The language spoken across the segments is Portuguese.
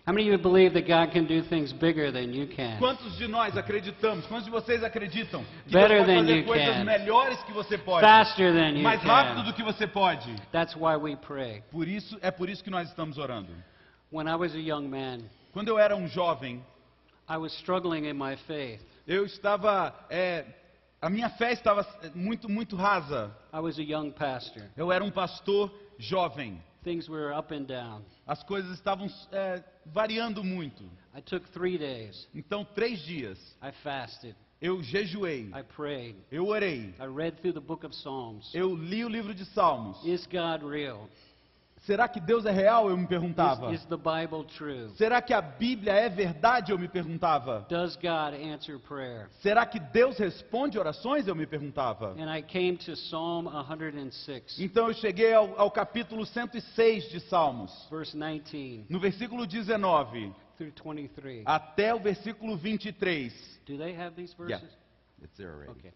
How many of you believe that God can do things bigger than you can? Quantos de nós acreditamos? Quantos de vocês acreditam que Better Deus pode than fazer you coisas can. melhores que você pode? Faster than you Mais rápido can. do que você pode. That's why we pray. Por isso que nós estamos orando. When I was a young man, Quando eu era um jovem, I was struggling in my faith. eu estava, a minha fé estava muito rasa. I was a young pastor. Eu era um pastor jovem. Things were up and down. As coisas estavam variando muito. I took 3 days. Então, 3 dias, I fasted. eu jejuei, I prayed. eu orei, I read through the book of Psalms. eu li o livro de Salmos. Is God real? Será que Deus é real? Eu me perguntava. Is the Bible true? Será que a Bíblia é verdade? Eu me perguntava. Does God answer prayer? Será que Deus responde orações? Eu me perguntava. And I came to Psalm 106, Então eu cheguei ao capítulo 106 de Salmos, verse 19 no versículo 19 through 23. até o versículo 23. Do they have these verses? Yeah, it's there already. Okay.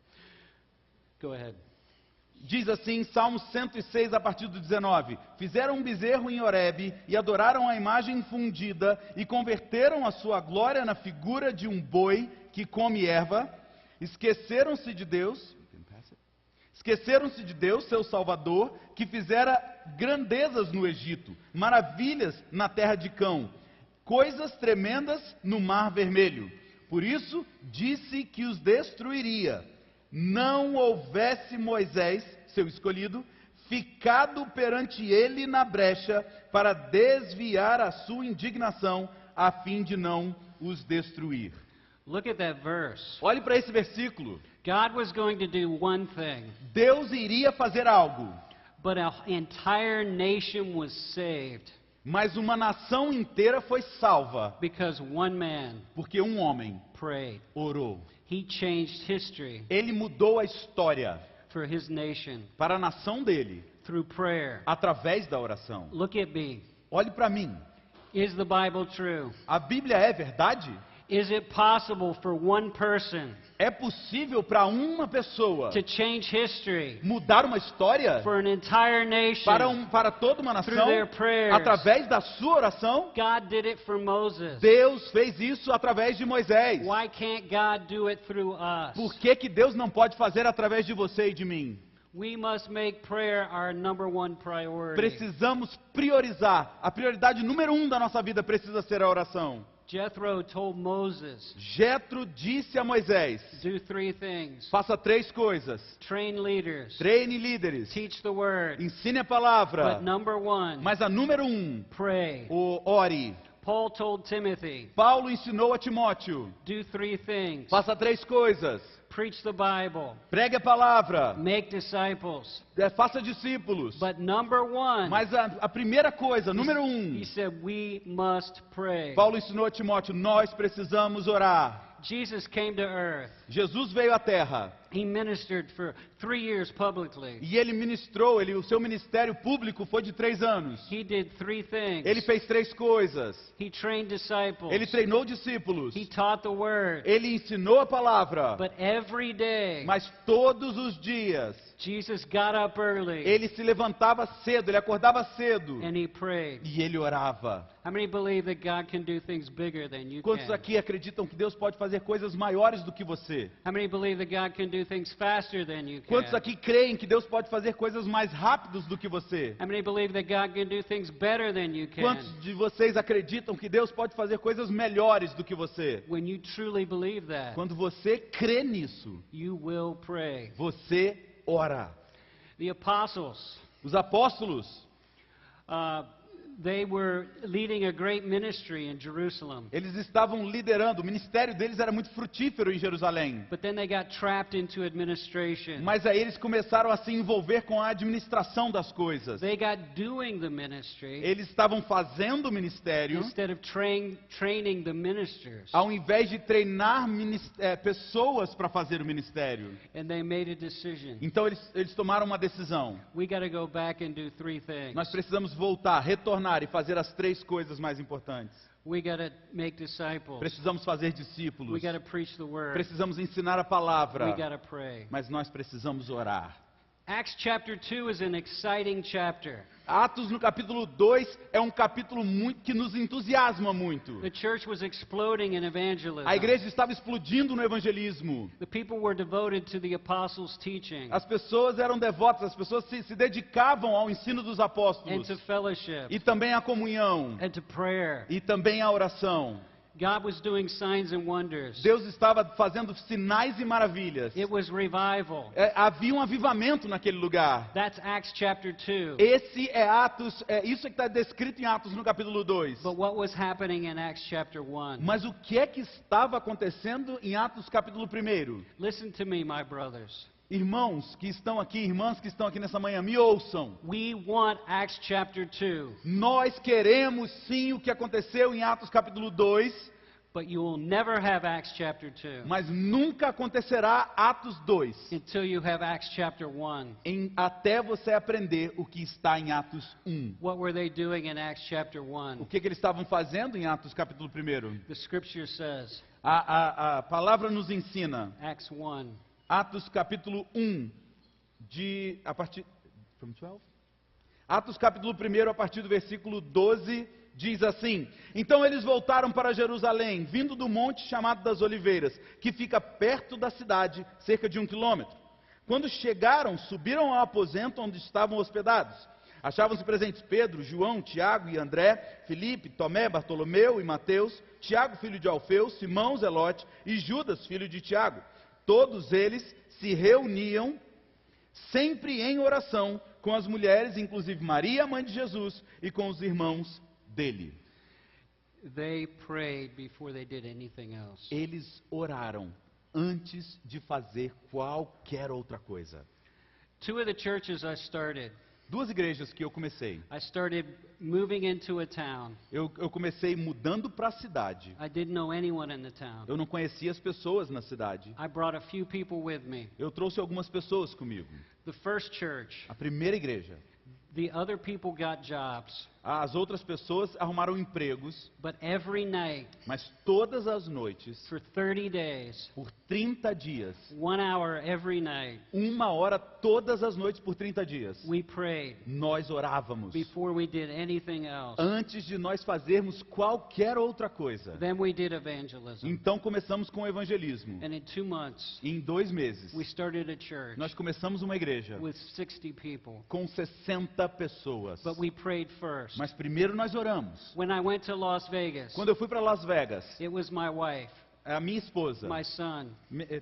Go ahead. Diz assim, Salmo 106, a partir do 19. Fizeram um bezerro em Horebe e adoraram a imagem fundida e converteram a sua glória na figura de um boi que come erva. Esqueceram-se de Deus, seu Salvador, que fizera grandezas no Egito, maravilhas na terra de Cão, coisas tremendas no Mar Vermelho. Por isso, disse que os destruiria. Não houvesse Moisés, seu escolhido, ficado perante ele na brecha para desviar a sua indignação, a fim de não os destruir. Look at that verse. Olhe para esse versículo. God was going to do one thing, Deus iria fazer algo, but an entire nation was saved mas uma nação inteira foi salva, because one man porque um homem prayed. orou. He changed history Ele mudou a história for his nation para a nação dele, through prayer. através da oração. Look at me. Olhe para mim. Is the Bible true? A Bíblia é verdade? Is it possible for one person É possível para uma pessoa to change history mudar uma história for an entire nation para toda uma through nação their prayers? através da sua oração? God did it for Moses. Deus fez isso através de Moisés. Why can't God do it through us? Por que Deus não pode fazer através de você e de mim? We must make prayer our number one priority. Precisamos priorizar. A prioridade número 1 da nossa vida precisa ser a oração. Jethro told Moses, Jetro disse a Moisés: do 3 things. faça 3 coisas. Train leaders. Treine líderes. Teach the word. Ensine a palavra. But number 1, Mas a número 1, pray. ore. Paul told Timothy, Paulo ensinou a Timóteo: do 3 things. faça 3 coisas. Preach the Bible. Pregue a palavra. Make disciples. Faça discípulos. But number 1, Mas a primeira coisa, número 1, he said we must pray. Paulo ensinou a Timóteo: nós precisamos orar. Jesus came to earth. Jesus veio à terra He ministered for 3 years publicly. e ele ministrou, o seu ministério público foi de 3 anos. He did 3 things. Ele fez 3 coisas. He trained disciples. Ele treinou discípulos. He taught the word. Ele ensinou a palavra. But every day, Mas todos os dias, Jesus got up early ele se levantava cedo, ele acordava cedo and he prayed. e ele orava. How many believe that God can do things bigger than you Quantos can? aqui acreditam que Deus pode fazer coisas maiores do que você? How many believe that God can do things faster than you Quantos can? aqui creem que Deus pode fazer coisas mais rápidas do que você? How many believe that God can do things better than you can? Quantos de vocês acreditam que Deus pode fazer coisas melhores do que você? When you truly believe that, Quando você crê nisso, you will pray. você ora. The apostles, Os apóstolos, they were leading a great ministry in Jerusalem. eles estavam liderando, o ministério deles era muito frutífero em Jerusalém. But then they got trapped into administration. Mas aí eles começaram a se envolver com a administração das coisas. They got doing the ministry Eles estavam fazendo o ministério, instead of training the ministers. ao invés de treinar pessoas para fazer o ministério. And they made a decision. Então eles tomaram uma decisão. We got to go back and do 3 things. Nós precisamos voltar, retornar e fazer as 3 coisas mais importantes. We got to make disciples. Precisamos fazer discípulos. We got to preach the word. Precisamos ensinar a We palavra. got to pray. Mas nós precisamos orar. Acts chapter 2 is an exciting chapter. Atos no capítulo 2 é um capítulo muito que nos entusiasma muito. The church was exploding in evangelism. A igreja estava explodindo no evangelismo. The people were devoted to the apostles' teaching As pessoas eram devotas, as pessoas se dedicavam ao ensino dos and apóstolos. to fellowship E também à comunhão. and to prayer. E também à oração. God was doing signs and wonders. Deus estava fazendo sinais e maravilhas. It was revival. Havia um avivamento naquele lugar. That's Acts chapter 2. Esse é Atos, isso que está descrito em Atos no capítulo 2. But what was happening in Acts chapter 1? Mas o que é que estava acontecendo em Atos capítulo 1? Listen to me, my brothers. Irmãos que estão aqui, irmãs que estão aqui nessa manhã, me ouçam. We want Acts chapter 2, Nós queremos sim o que aconteceu em Atos capítulo 2, but you will never have Acts chapter 2 mas nunca acontecerá Atos 2 until you have Acts chapter 1. até você aprender o que está em Atos 1. What were they doing in Acts chapter 1? O que eles estavam fazendo em Atos capítulo 1? The scripture says, A palavra nos ensina, Acts 1, Atos capítulo 1, a partir... From 12? Atos capítulo 1, a partir do versículo 12, diz assim: Então eles voltaram para Jerusalém, vindo do monte chamado das Oliveiras, que fica perto da cidade, cerca de 1 quilômetro. Quando chegaram, subiram ao aposento onde estavam hospedados. Achavam-se presentes Pedro, João, Tiago e André, Filipe, Tomé, Bartolomeu e Mateus, Tiago, filho de Alfeu, Simão, Zelote e Judas, filho de Tiago. Todos eles se reuniam sempre em oração com as mulheres, inclusive Maria, mãe de Jesus, e com os irmãos dele. they prayed before they did anything else. Eles oraram antes de fazer qualquer outra coisa. Two of the churches I started, Duas igrejas que eu comecei. I started moving into a town. Eu comecei mudando para a cidade. I didn't know anyone in the town. Eu não conhecia as pessoas na cidade. I brought a few people with me. Eu trouxe algumas pessoas comigo. The first church, A primeira igreja. the other people got jobs, As outras pessoas arrumaram empregos, but every night mas todas as noites, for 30 days, por 30 dias, 1 hour every night, 1 hora todas as noites por 30 dias, we prayed nós orávamos. before we did anything else. Antes de nós fazermos qualquer outra coisa. Then we did evangelism. Então começamos com o evangelismo. And in 2 months, Em 2 meses, we started a church nós começamos uma igreja with 60 people. com 60 pessoas. But we prayed first. Mas primeiro nós oramos. When I went to Las Vegas, Quando eu fui para Las Vegas, it was my wife, a minha esposa, my son,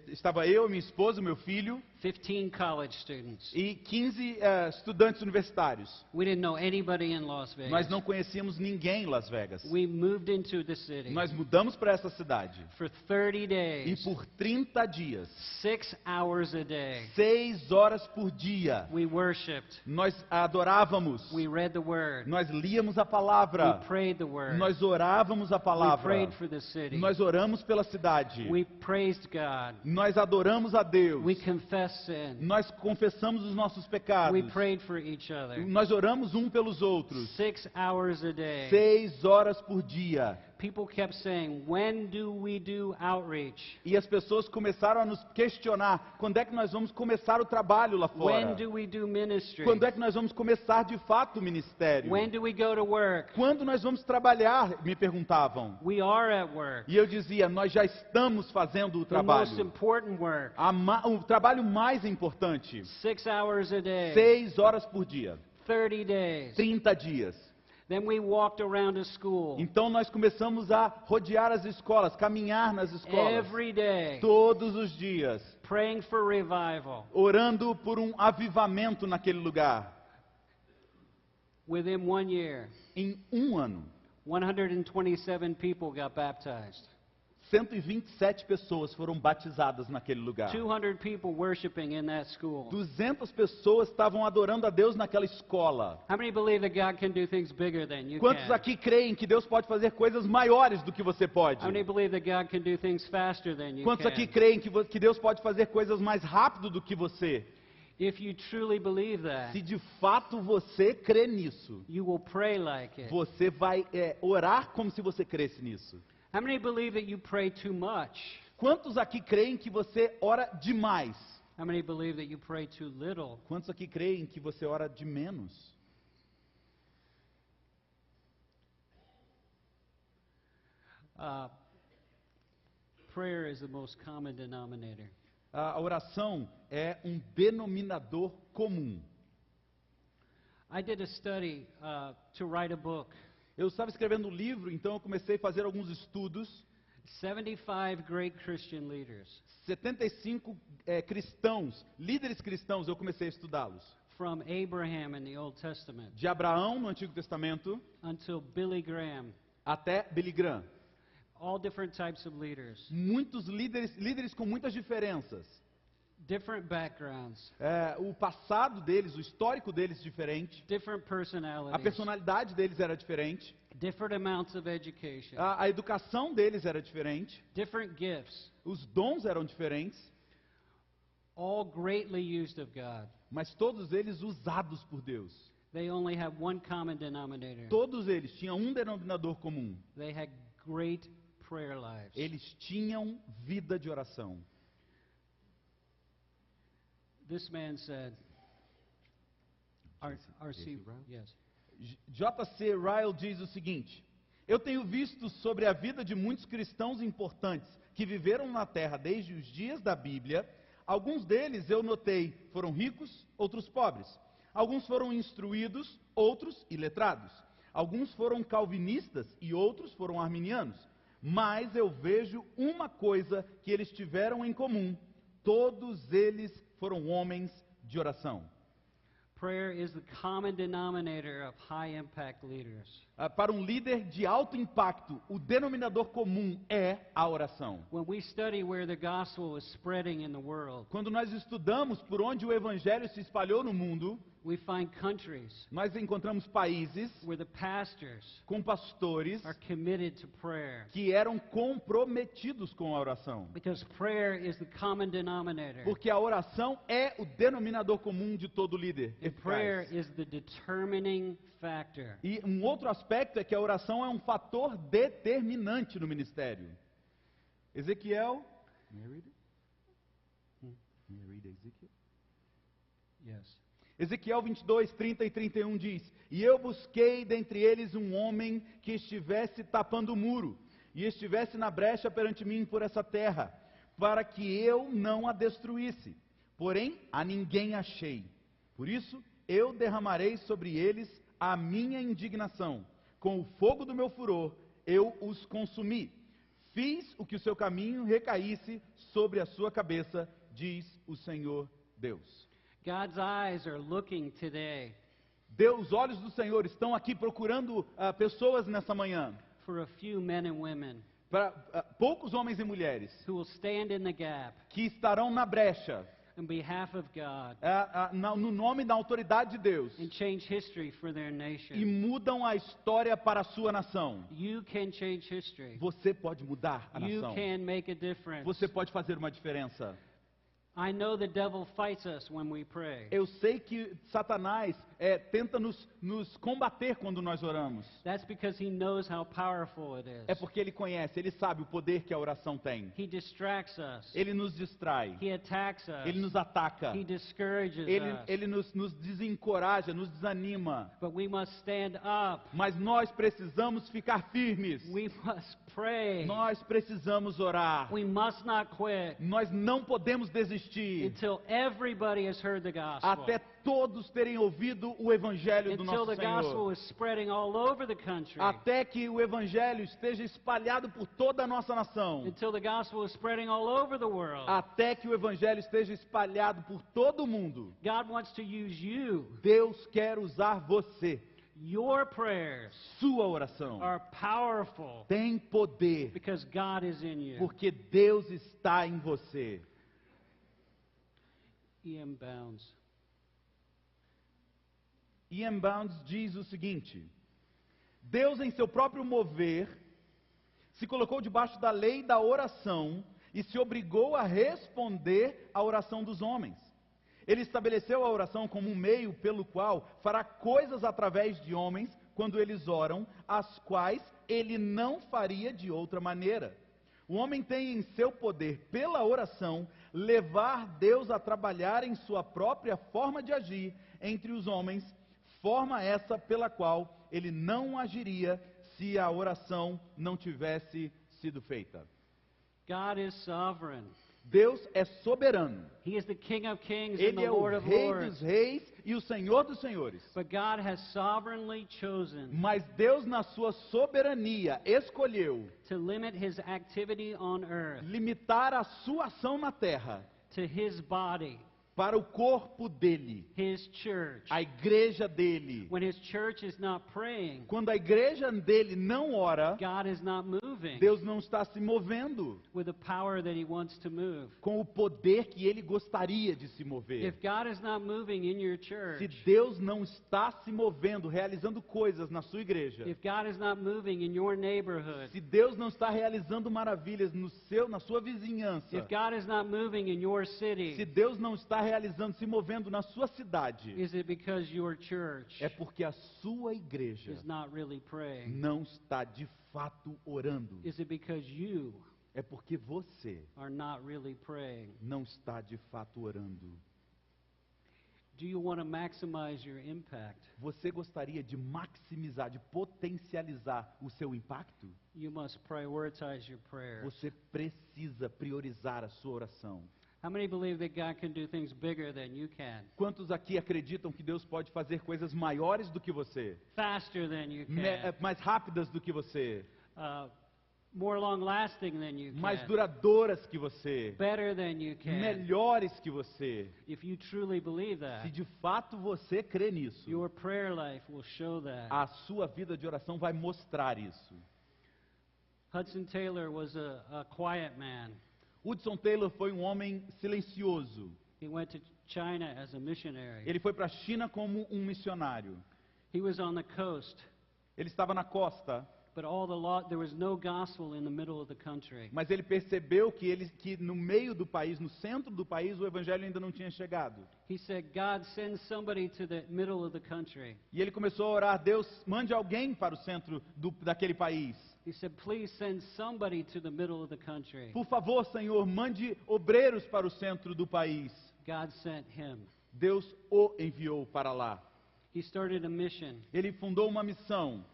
estava eu, minha esposa, meu filho 15 college students. e 15 estudantes universitários. We didn't know anybody in Las Vegas. Nós não conhecíamos ninguém em Las Vegas. We moved into the city. Nós mudamos para essa cidade. For 30 E days, por 30 dias, 6 hours a day, 6 horas por dia, we worshiped. nós adorávamos. We read the word. Nós líamos a palavra. We prayed the word. Nós orávamos a We palavra. prayed for the city. Nós oramos pela cidade. We praised God. Nós adoramos a Deus. We confessed sin. Nós confessamos os nossos pecados. We prayed for each other. Nós oramos um pelos outros. 6 hours a day. 6 horas por dia. People kept saying, when do we do outreach? E as pessoas começaram a nos questionar: quando é que nós vamos começar o trabalho lá fora? When do we do ministry? Quando é que nós vamos começar de fato o ministério? When do we go to work? Quando nós vamos trabalhar? Me perguntavam. We are at work. E eu dizia: nós já estamos fazendo o The most trabalho. important work. O trabalho mais importante. 6 hours a day. 6 horas por dia. 30 days. 30 dias. Then we walked around a school. Então nós começamos a rodear as escolas, caminhar nas escolas. Every day. Todos os dias. Praying for revival. Orando por um avivamento naquele lugar. Within 1 year, Em um ano, 127 people got baptized. 127 pessoas foram batizadas naquele lugar. 200 people worshiping in that school. 200 pessoas estavam adorando a Deus naquela escola. How many believe that God can do things bigger than you Quantos can? aqui creem que Deus pode fazer coisas maiores do que você pode? How many believe that God can do things faster than you Quantos aqui can? creem que Deus pode fazer coisas mais rápido do que você? If you truly believe that, Se de fato você crê nisso, you will pray like it. você vai orar como se você cresce nisso. How many believe that you pray too much? Quantos aqui creem que você ora demais? How many believe that you pray too little? Quantos aqui creem que você ora de menos? prayer is the most common denominator. A oração é um denominador comum. I did a study to write a book. Eu estava escrevendo um livro, então eu comecei a fazer alguns estudos. 75 great Christian leaders 75 cristãos, líderes cristãos, eu comecei a estudá-los. from Abraham in the Old Testament De Abraão no Antigo Testamento until Billy Graham. até Billy Graham. All different types of leaders, Muitos líderes com muitas diferenças. different backgrounds, O passado deles, o histórico deles diferente. different A personalities, personalidade deles era diferente. different amounts of education, A educação deles era diferente. different gifts, Os dons eram diferentes. all greatly used of God. Mas todos eles usados por Deus. They only have one common denominator. Todos eles tinham um denominador comum. They had great prayer lives. Eles tinham vida de oração. This man said, R.C. Ryle? Yes. J.C. Ryle diz o seguinte: eu tenho visto sobre a vida de muitos cristãos importantes que viveram na terra desde os dias da Bíblia. Alguns deles eu notei foram ricos, outros pobres. Alguns foram instruídos, outros iletrados. Alguns foram calvinistas e outros foram arminianos. Mas eu vejo uma coisa que eles tiveram em comum: todos eles foram homens de oração. Prayer is the common denominator of high impact leaders. Para um líder de alto impacto, o denominador comum é a oração. When we study where the gospel is spreading in the world, Quando nós estudamos por onde o evangelho se espalhou no mundo, we find countries nós encontramos países where the pastors com pastores are committed to prayer. que eram comprometidos com a oração. Because prayer is the common denominator. Porque a oração é o denominador comum de todo líder And prayer eficaz. is the determining factor. E um outro aspecto é que a oração é um fator determinante no ministério. Ezequiel. May I read it? May I read Ezequiel? Yes. Ezequiel 22, 30 e 31 diz: e eu busquei dentre eles um homem que estivesse tapando o muro, e estivesse na brecha perante mim por essa terra, para que eu não a destruísse. Porém, a ninguém achei. Por isso, eu derramarei sobre eles a minha indignação. Com o fogo do meu furor, eu os consumi. Fiz o que o seu caminho recaísse sobre a sua cabeça, diz o Senhor Deus. God's eyes are looking today Os olhos do Senhor estão aqui procurando pessoas nessa manhã. for a few men and women Para poucos homens e mulheres who will stand in the gap que estarão na brecha, on behalf of God no nome da autoridade de Deus, and change history for their e nation. mudam a história para a sua nação. You can change history. Você pode mudar a You nação. can make a difference. Você pode fazer uma diferença. I know the devil fights us when we pray. Eu sei que Satanás tenta nos combater quando nós oramos. That's because he knows how powerful it is. É porque ele conhece, ele sabe o poder que a oração tem. He distracts us. Ele nos distrai, He attacks us. ele nos ataca, He discourages us. ele nos desencoraja, nos desanima. But we must stand up. Mas nós precisamos ficar firmes. We must pray. Nós precisamos orar. We must not quit Nós não podemos desistir until everybody has heard the gospel. até todos terem ouvido o evangelho do Until nosso the gospel Senhor. is spreading all over the country. Até que o evangelho esteja espalhado por toda a nossa nação. Until the gospel is spreading all over the world. Até que o evangelho esteja espalhado por todo o mundo. God wants to use you. Deus quer usar você. Your prayers Sua oração are powerful tem poder, because God is in you. porque Deus está em você. E.M. Bounds. Ian Bounds diz o seguinte: Deus, em seu próprio mover, se colocou debaixo da lei da oração e se obrigou a responder à oração dos homens. Ele estabeleceu a oração como um meio pelo qual fará coisas através de homens quando eles oram, as quais ele não faria de outra maneira. O homem tem em seu poder, pela oração, levar Deus a trabalhar em sua própria forma de agir entre os homens, forma essa pela qual ele não agiria se a oração não tivesse sido feita. God is sovereign. Deus é soberano. He is the King of Kings and Ele the é o Lord of Rei Lords. dos reis e o Senhor dos senhores. But God has sovereignly chosen Mas Deus, na sua soberania, escolheu to limit his activity on earth limitar a sua ação na terra to his body, para o corpo dele, his church. a igreja dele. When his church is not praying, Quando a igreja dele não ora, God is not moving Deus não está se movendo with the power that he wants to move. com o poder que ele gostaria de se mover. If God is not moving in your Se church, Deus não está se movendo, realizando coisas na sua igreja, if God is not moving in your neighborhood, se Deus não está realizando maravilhas na sua vizinhança, if God is not moving in your se city, Deus não está realizando, se movendo na sua cidade, is it because your church é porque a sua igreja is not really praying? não está de fato orando. Is it because you É porque você are not really praying? não está de fato orando. Do you want to maximize your impact? Você gostaria de maximizar, de potencializar o seu impacto? You must prioritize your prayers. Você precisa priorizar a sua oração. How many believe that God can do things bigger than you can? Quantos aqui acreditam que Deus pode fazer coisas maiores do que você? Faster than you can? Mais rápidas do que você? More long-lasting than you Mais can? duradouras que você? Better than you can? Melhores que você? If you truly believe Se that, de fato você crê nisso, your prayer life will show that. a sua vida de oração vai mostrar isso. Hudson Taylor was a quiet man. Hudson Taylor foi um homem silencioso. He went to China as a missionary. Ele foi para a China como um missionário. He was on the coast, Ele estava na costa, but there was no gospel in the middle of the country. mas ele percebeu que no meio do país, no centro do país, o evangelho ainda não tinha chegado. He said, God, send somebody to the middle of the country. E ele começou a orar: Deus, mande alguém para o centro daquele país. He said, please send somebody to the middle of the country. Por favor, Senhor, mande obreiros para o centro do país. God sent him. Deus o enviou para lá. He started a mission. Ele fundou uma missão.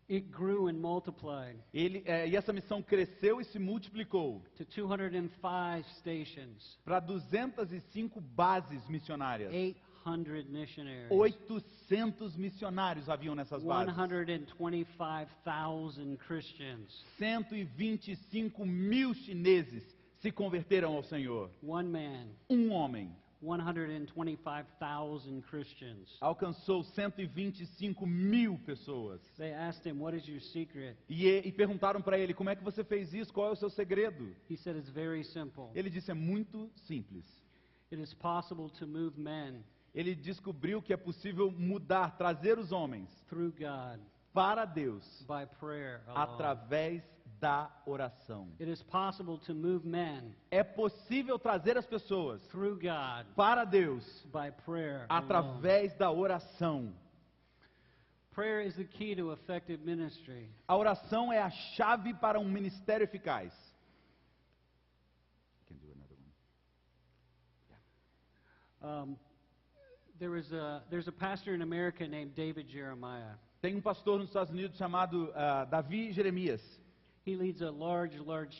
It grew and multiplied E essa missão cresceu e se multiplicou to 205 stations, para 205 bases missionárias. 800 missionaries, 800 missionários haviam nessas bases. 125,000 Christians. 125 mil chineses se converteram ao Senhor. One man, Um homem 125,000 Christians. alcançou 125 mil pessoas. They asked him, what is your secret? E perguntaram para ele: como é que você fez isso? Qual é o seu segredo? He said, it's very simple. Ele disse: é muito simples. It is possible to move men Ele descobriu que é possível mudar, trazer os homens through God para Deus by prayer alone. através da oração. It is possible to move men É possível trazer as pessoas through God para Deus by prayer alone. através da oração. Prayer is the key to effective ministry. A oração é a chave para um ministério eficaz. Can do another one. There's a pastor in America named David Jeremiah. Tem um pastor nos Estados Unidos chamado Davi Jeremias. He leads a large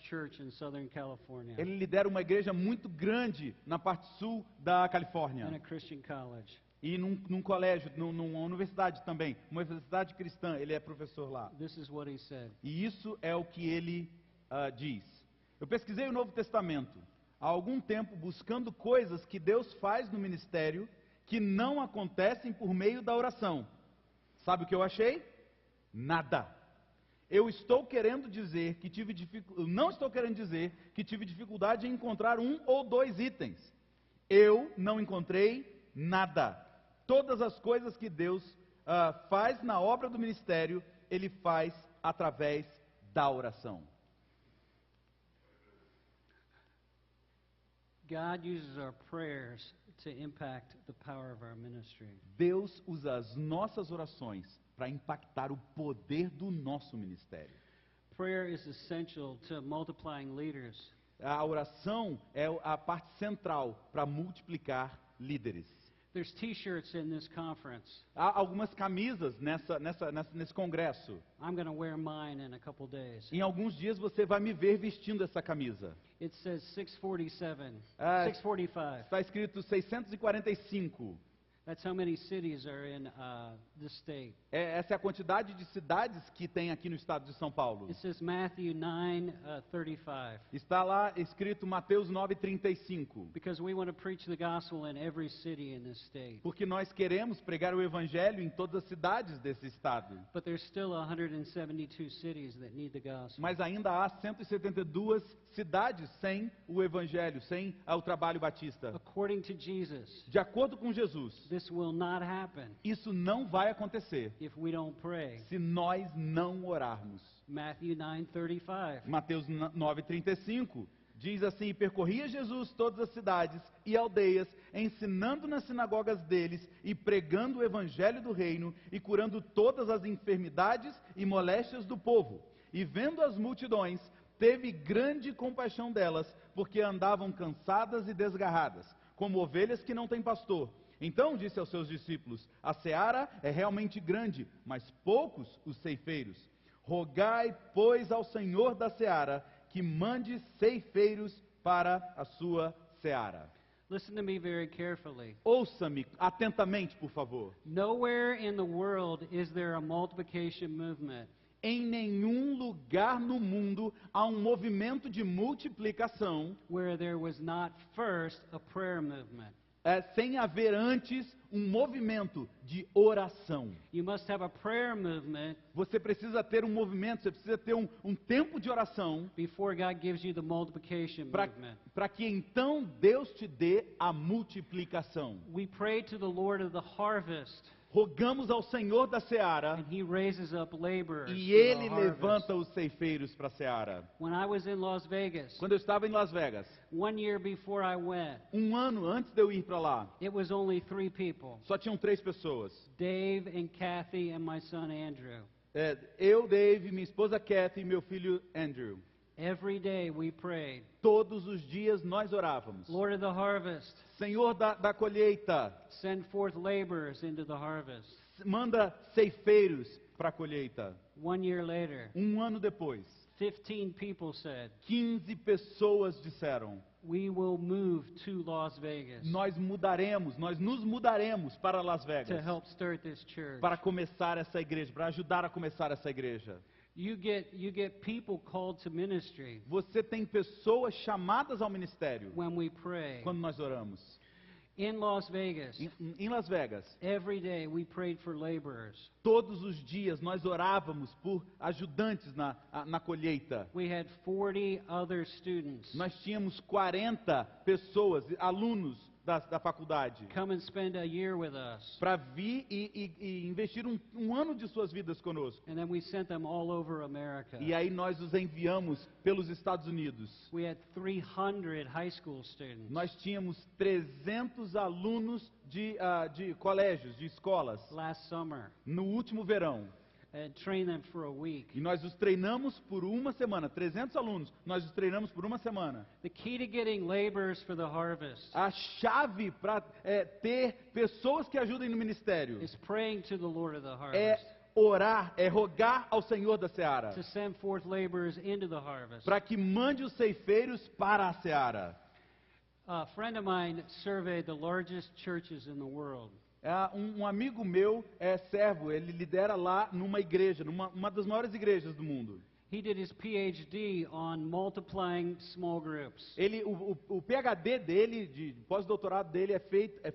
church in Southern California Ele lidera uma igreja muito grande na parte sul da and a Califórnia. Christian college. E num colégio, numa universidade também, uma universidade cristã. Ele é professor lá. This is what he said. E isso é o que ele diz. Eu pesquisei o Novo Testamento há algum tempo buscando coisas que Deus faz no ministério que não acontecem por meio da oração. Sabe o que eu achei? Nada. Eu não estou querendo dizer que tive dificuldade em encontrar um ou dois itens. Eu não encontrei nada. Todas as coisas que Deus faz na obra do ministério, Ele faz através da oração. God uses our prayers to impact the power of our ministry. Deus usa as nossas orações para impactar o poder do nosso ministério. Prayer is essential to multiplying leaders. A oração é a parte central para multiplicar líderes. There's T-shirts in this conference. Há algumas camisas nesse congresso. I'm going to wear mine in a couple days. Em alguns dias você vai me ver vestindo essa camisa. It says 647, Ah, 645. Está escrito 645. That's how many cities are in this state. Essa é a quantidade de cidades que tem aqui no estado de São Paulo. It says Matthew 9:35. Está lá escrito Mateus 9:35. Because we want to preach the gospel in every city in this state. Porque nós queremos pregar o evangelho em todas as cidades desse estado. But there's still 172 cities that need the gospel. Mas ainda há 172 cidades sem o evangelho, sem o trabalho batista. According to Jesus, De acordo com Jesus, this will not happen isso não vai acontecer if we don't pray. se nós não orarmos. Matthew 9:35. Mateus 9:35 diz assim: e percorria Jesus todas as cidades e aldeias, ensinando nas sinagogas deles e pregando o evangelho do reino e curando todas as enfermidades e moléstias do povo. E vendo as multidões, teve grande compaixão delas, porque andavam cansadas e desgarradas, como ovelhas que não têm pastor. Então disse aos seus discípulos: a seara é realmente grande, mas poucos os ceifeiros. Rogai, pois, ao Senhor da seara que mande ceifeiros para a sua seara. Listen to me very carefully. Ouça-me atentamente, por favor. Nowhere in the world is there a multiplication movement Em nenhum lugar no mundo há um movimento de multiplicação where there was not first a prayer movement. Sem haver antes um movimento de oração. You must have a prayer movement Você precisa ter um movimento, você precisa ter um tempo de oração before God gives you the multiplication movement. para que então Deus te dê a multiplicação. We pray to the Lord of the harvest, Rogamos ao Senhor da seara and He raises up laborers e for the Ele harvest. levanta os ceifeiros para a seara. When I was in Las Vegas, Quando eu estava em Las Vegas, 1 year before I went, um ano antes de eu ir para lá, it was only 3 people: só tinham 3 pessoas. Dave and Kathy and my son Andrew. Eu, Dave, minha esposa Kathy e meu filho Andrew. Every day we prayed, Todos os dias nós orávamos. Lord of the harvest, Senhor da colheita, send forth laborers into the harvest. manda ceifeiros para a colheita. 1 year later, Um ano depois, 15 people said, 15 pessoas disseram: we will move to Las Vegas nós nos mudaremos para Las to Vegas help start this church. para começar essa igreja, para ajudar a começar essa igreja. You get people called to ministry Você tem pessoas chamadas ao ministério when we pray. quando nós oramos. In Las Vegas, Em Las Vegas, every day we prayed for laborers. todos os dias nós orávamos por ajudantes na colheita. We had 40 other students Nós tínhamos 40 pessoas, alunos da faculdade, come and spend a year with us. para vir e investir um ano de suas vidas conosco. And then we sent them all over America. E aí nós os enviamos pelos Estados Unidos. We had 300 high school students. Nós tínhamos 300 alunos de colégios, de escolas, Last summer, no último verão. and trained them for a week. E nós os treinamos por uma semana. 300 alunos, nós os treinamos por uma semana. The key to getting laborers for the harvest A chave para ter pessoas que ajudem no ministério is praying to the Lord of the é harvest orar, é rogar ao Senhor da seara, to send forth laborers into the harvest. para que mande os ceifeiros para a seara. A friend of mine surveyed the largest churches in the world. Um amigo meu é servo, ele lidera lá numa igreja, uma das maiores igrejas do mundo. He did his PhD on multiplying small groups. O PhD dele, de pós-doutorado dele,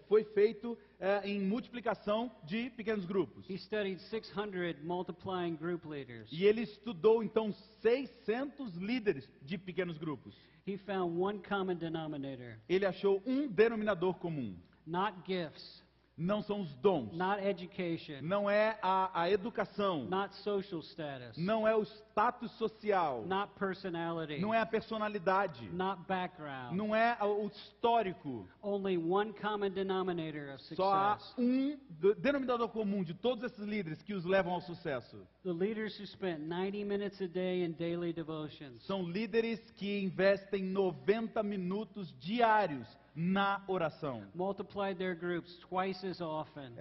foi feito em multiplicação de pequenos grupos. He studied 600 multiplying group leaders. E ele estudou então 600 líderes de pequenos grupos. He found one common denominator: Ele achou um denominador comum. not gifts, Não são os dons, not education, não é a educação, not social status, não é o status status social, not personality, não é a personalidade, not background. não é o histórico. Only one common denominator of Só há success. denominador comum de todos esses líderes que os levam ao sucesso. The leaders who spent 90 minutes a day in daily devotions. São líderes que investem 90 minutos diários na oração. Multiplied their groups twice as often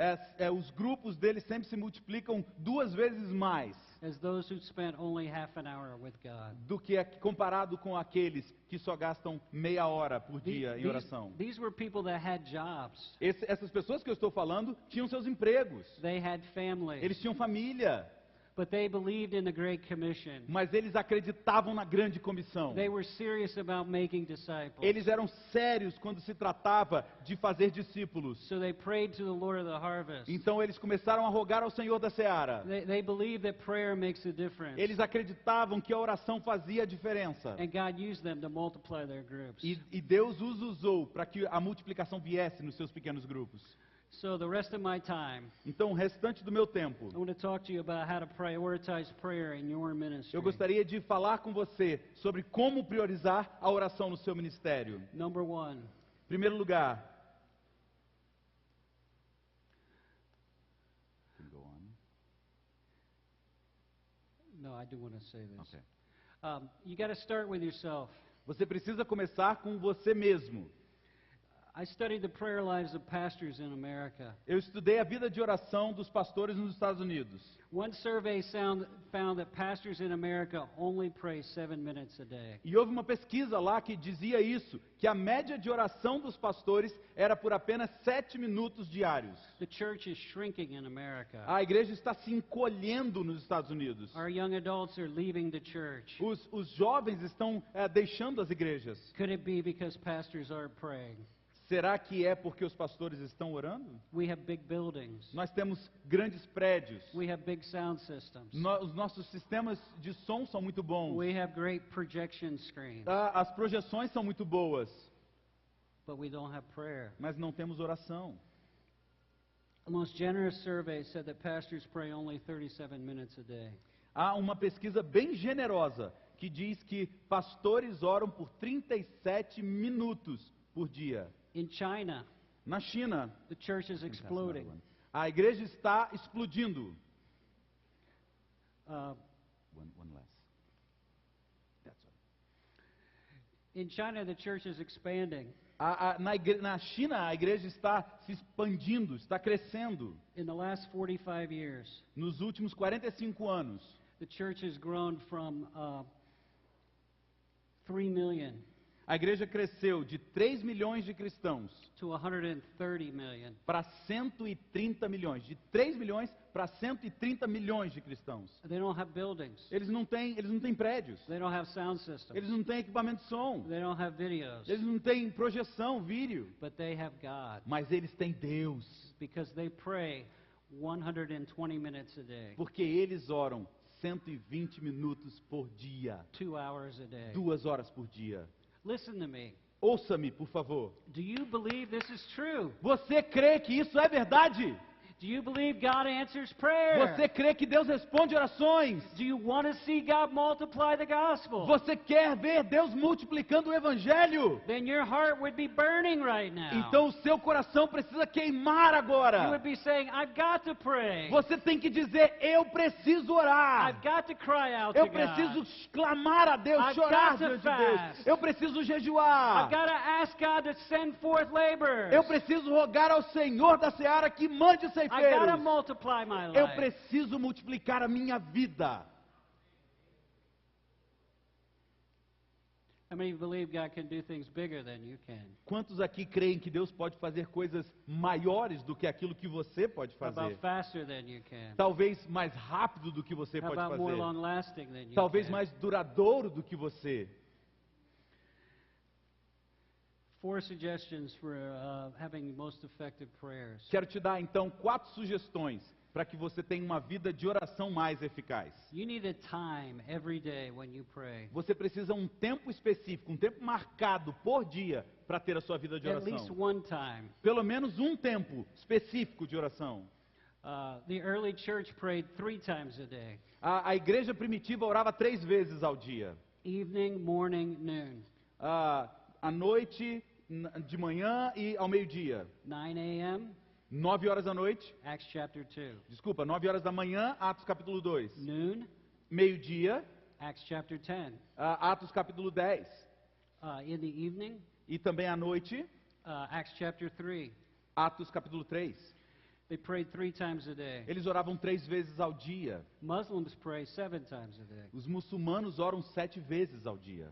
Os grupos deles sempre se multiplicam 2 vezes mais as those who spent only half an hour with God. do que comparado com aqueles que só gastam meia hora por dia em oração. These were people that had jobs. Essas pessoas que eu estou falando tinham seus empregos, They had families. eles tinham família, But they believed in the Great Commission. mas eles acreditavam na grande comissão. They were serious about making disciples. Eles eram sérios quando se tratava de fazer discípulos. So they prayed to the Lord of the harvest. Então eles começaram a rogar ao Senhor da Seara. They believed that prayer makes a difference. Eles acreditavam que a oração fazia a diferença. And God used them to multiply their groups. E Deus os usou para que a multiplicação viesse nos seus pequenos grupos. So the rest of my time, Então, o restante do meu tempo, I want to talk to you about how to prioritize prayer in your ministry. eu gostaria de falar com você sobre como priorizar a oração no seu ministério. Number one, Em primeiro lugar, no, I do want to say this. Okay. You got to start with yourself. Você precisa começar com você mesmo. I studied the prayer lives of pastors in America. Eu estudei a vida de oração dos pastores nos Estados Unidos. One survey found that pastors in America only pray 7 minutes a day. E houve uma pesquisa lá que dizia isso, que a média de oração dos pastores era por apenas 7 minutos diários. The church is shrinking in America. A igreja está se encolhendo nos Estados Unidos. Our young adults are leaving the church. Os jovens estão deixando as igrejas. Could it be because pastors aren't praying? Será que é porque os pastores estão orando? We have big buildings. Nós temos grandes prédios. We have big sound systems. Os nossos sistemas de som são muito bons. We have great projection screens. As projeções são muito boas, But we don't have prayer. mas não temos oração. The most generous survey said that pastors pray only 37 minutes a day. Há uma pesquisa bem generosa que diz que pastores oram por 37 minutos por dia. In China, Na China, the church is exploding. a igreja está explodindo. In China, the church is expanding. Na China, a igreja está se expandindo, está crescendo. In the last 45 years, Nos últimos 45 anos, the church has grown from 3 million a igreja cresceu de 3 milhões de cristãos to 130 million. para 130 milhões. De 3 milhões para 130 milhões de cristãos. They don't have buildings. Eles não têm prédios. They don't have sound systems. Eles não têm equipamento de som. They don't have videos. Eles não têm projeção, vídeo. But they have God Mas eles têm Deus. because they pray 120 minutes a day, Porque eles oram 120 minutos por dia. 2 hours a day. 2 horas por dia. Listen to me. Ouça-me, por favor. Do you believe this is true? Você crê que isso é verdade? Do you believe God answers prayer? Você crê que Deus responde orações? Do you want to see God multiply the gospel? Você quer ver Deus multiplicando o evangelho? Then your heart would be burning right now. Então o seu coração precisa queimar You agora. would be saying, I've got to pray. Você tem que dizer: eu preciso orar. I've got to cry out Eu to preciso God. clamar a Deus, I've chorar got to diante de Deus. fast. Eu preciso I've jejuar. got to ask God to send forth laborers. Eu preciso rogar ao Senhor da Seara que mande I've got to ceifeiros. multiply my Eu life. preciso multiplicar a minha vida. How many believe God can do things bigger than you can? Quantos aqui creem que Deus pode fazer coisas maiores do que aquilo que você pode How fazer? about faster than you can? Talvez mais rápido do que você How pode about more fazer. long lasting than you Talvez can? mais duradouro do que você. 4 suggestions for having most effective prayers. Quero te dar então 4 sugestões para que você tenha uma vida de oração mais eficaz. You need a time every day when you pray. Você precisa um tempo específico, um tempo marcado por dia para ter a sua vida de At least oração. one time. Pelo menos um tempo específico de oração. The early church prayed 3 times a day: A igreja primitiva orava 3 vezes ao dia. evening, morning, noon. À noite, de manhã e ao meio-dia. 9 a.m., 9 horas da noite, Acts chapter 2. desculpa, 9 horas da manhã, Atos capítulo 2. Noon, Meio-dia, Acts chapter 10. Atos capítulo 10. In the evening, E também à noite, Acts chapter 3. Atos capítulo 3. They prayed 3 times a day. Eles oravam 3 vezes ao dia. Muslims pray 7 times a day. Os muçulmanos oram 7 vezes ao dia.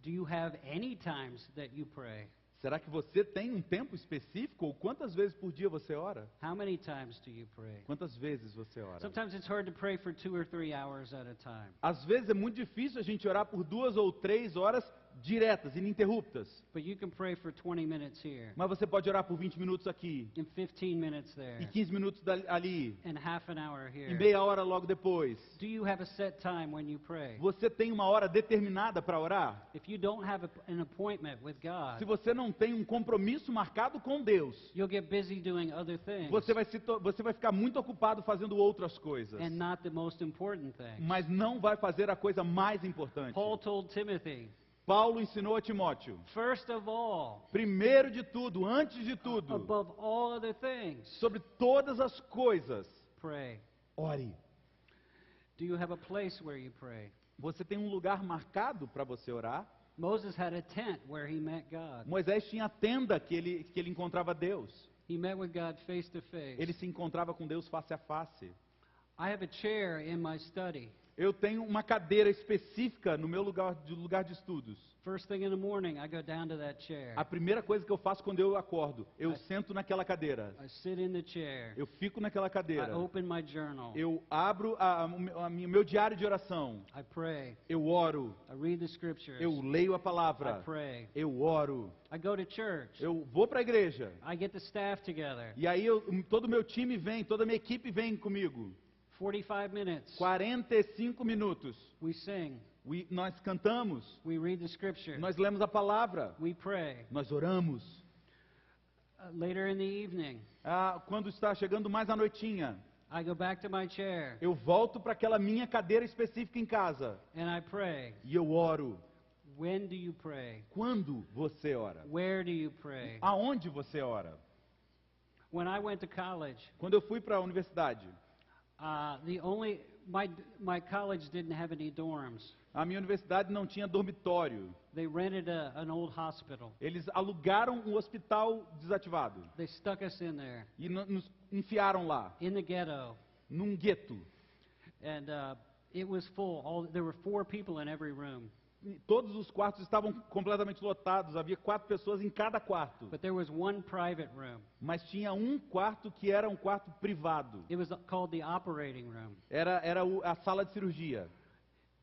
Do you have any times that you pray? Será que você tem um tempo específico? Ou quantas vezes por dia você ora? How many times do you pray? Quantas vezes você ora? Sometimes it's hard to pray for 2 or 3 hours at a time. Às vezes é muito difícil a gente orar por 2 ou 3 horas diretas, ininterruptas. But you can pray for 20 minutes here, Mas você pode orar por 20 minutos aqui, and 15 minutes e there, 15 minutos ali, and half an hour e here. meia hora logo depois. Do you have a set time when you pray? Você tem uma hora determinada para orar? If you don't have an appointment with Se God, você não tem um compromisso marcado com Deus, you'll get busy doing other things você vai ficar muito ocupado fazendo outras coisas, and not the most important thing. mas não vai fazer a coisa mais importante. Paul told Timothy, Paulo ensinou a Timóteo, first of all, primeiro de tudo, antes de tudo, above all other things, sobre todas as coisas, pray. ore. Do you have a place where you pray? Você tem um lugar marcado para você orar? Moses had a tent where he met God. Moisés tinha a tenda que ele encontrava Deus. He met with God face to face. Ele se encontrava com Deus face a face. I have a chair in my study. Eu tenho uma cadeira específica no meu lugar de estudos. First thing in the morning, I go down to that chair. A primeira coisa que eu faço quando eu acordo, eu sento naquela cadeira. I sit in the chair. Eu fico naquela I cadeira. open my journal. Eu abro o meu diário de oração. I pray. Eu oro. I read the scriptures. Eu leio a I palavra. pray. Eu oro. I go to church. Eu vou para a igreja. I get the staff together. E aí todo o meu time vem, toda a minha equipe vem comigo. 45 minutes. 45 minutos. We sing. Nós cantamos. We read the scripture. Nós lemos a palavra. We pray. Nós oramos. Later in the evening, Quando está chegando mais à noitinha, I go back to my chair eu volto para aquela minha cadeira específica em casa. and I pray. E eu oro. When do you pray? Quando você ora? Where do you pray? Aonde você ora? When I went to college, Quando eu fui para a universidade, my college didn't have any dorms. a minha universidade não tinha dormitório. They rented an old hospital. Eles alugaram um hospital desativado They stuck us in there, e nos enfiaram lá, in the ghetto, num gueto. and it was full. There were 4 people in every room, E todos os quartos estavam completamente lotados, havia 4 pessoas em cada quarto. but there was one private room. Mas tinha um quarto que era um quarto privado. It was called the operating room. Era a sala de cirurgia.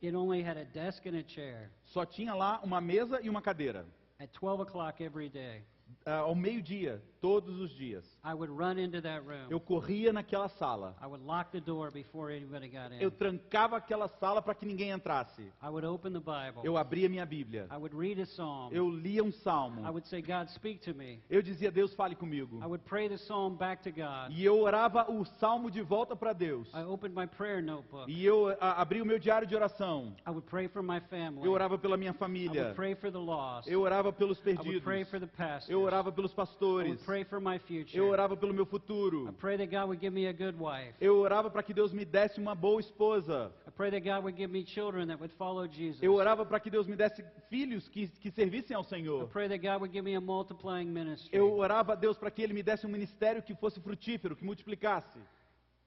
It only had a desk and a chair. Só tinha lá uma mesa e uma cadeira. At 12 o'clock every day, Ao meio-dia, todos os dias. I would run into that room. Eu corria naquela sala. I would lock the door before anybody got in. Eu trancava aquela sala para que ninguém entrasse. I would open the Bible. Eu abria minha Bíblia. I would read a psalm. Eu lia um I salmo. would say, God, speak to me. Eu dizia, Deus, fale comigo. I would pray the psalm back to God. E eu orava o salmo de volta para Deus. I opened my prayer notebook. E eu abria o meu diário de oração. I would pray for my family. Eu orava pela minha I família. would pray for the lost. Eu orava pelos I would perdidos. pray for the pastors. Eu orava pelos I pastores. would pray for my future. Eu orava pelo meu I futuro. pray that God would give me a good wife. Eu orava para que Deus me desse uma boa esposa. I pray that God would give me children that would follow Jesus. Eu orava para que Deus me desse filhos que servissem ao I Senhor. pray that God would give me a multiplying ministry. Eu orava a Deus para que Ele me desse um ministério que fosse frutífero, que multiplicasse.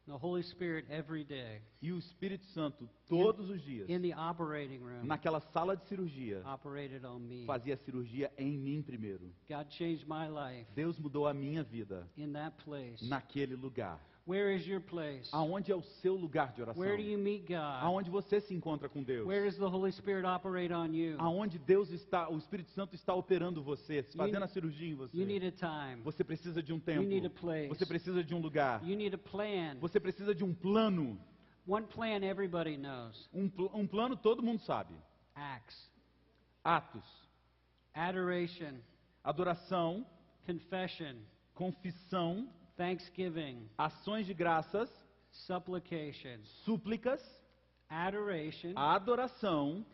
The Holy Spirit every day. E o Espírito Santo, todos os dias, In the operating room, naquela sala de cirurgia, operated on me. fazia a cirurgia em mim primeiro. God changed my life Deus mudou a minha vida in that place. naquele lugar. Where is your place? Aonde é o seu lugar de oração? Where do you meet God? Aonde você se encontra com Deus? Where does the Holy Spirit operate on you? Aonde Deus está, o Espírito Santo está operando você, fazendo a cirurgia em você. You need a time. Você precisa de um tempo. You need a place. Você precisa de um lugar. You need a plan. Você precisa de um plano. One plan everybody knows. Um plano todo mundo sabe. Acts. Atos, Adoration. adoração, Confession. confissão, thanksgiving, ações de graças, supplication, súplicas, adoration, adoração,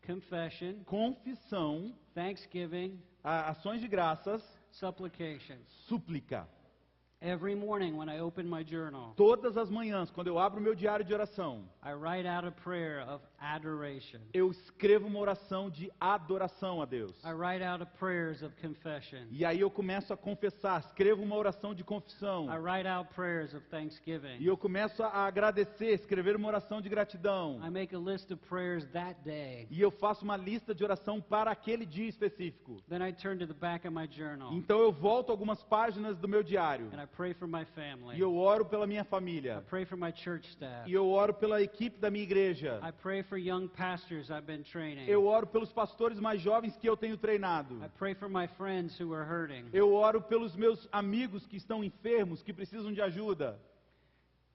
confession, confissão, thanksgiving, ações de graças, supplication. súplica. Every morning when I open my journal, Todas as manhãs, quando eu abro meu diário de oração, I write out a prayer of adoration. eu escrevo uma oração de adoração a Deus. I write out a prayers of confession. E aí eu começo a confessar, escrevo uma oração de confissão. I write out prayers of E thanksgiving. eu começo a agradecer, escrever uma oração de gratidão. I make a list of prayers that day. E eu faço uma lista de oração para aquele dia específico. Then I turn to the back of my journal Então eu volto algumas páginas do meu diário. and I pray for my family. E eu oro pela minha I família. pray for my church staff. E eu oro pela equipe da minha igreja. I pray for young pastors I've been training. Eu oro pelos pastores mais jovens que eu tenho treinado. I pray for my friends who are hurting. Eu oro pelos meus amigos que estão enfermos, que precisam de ajuda.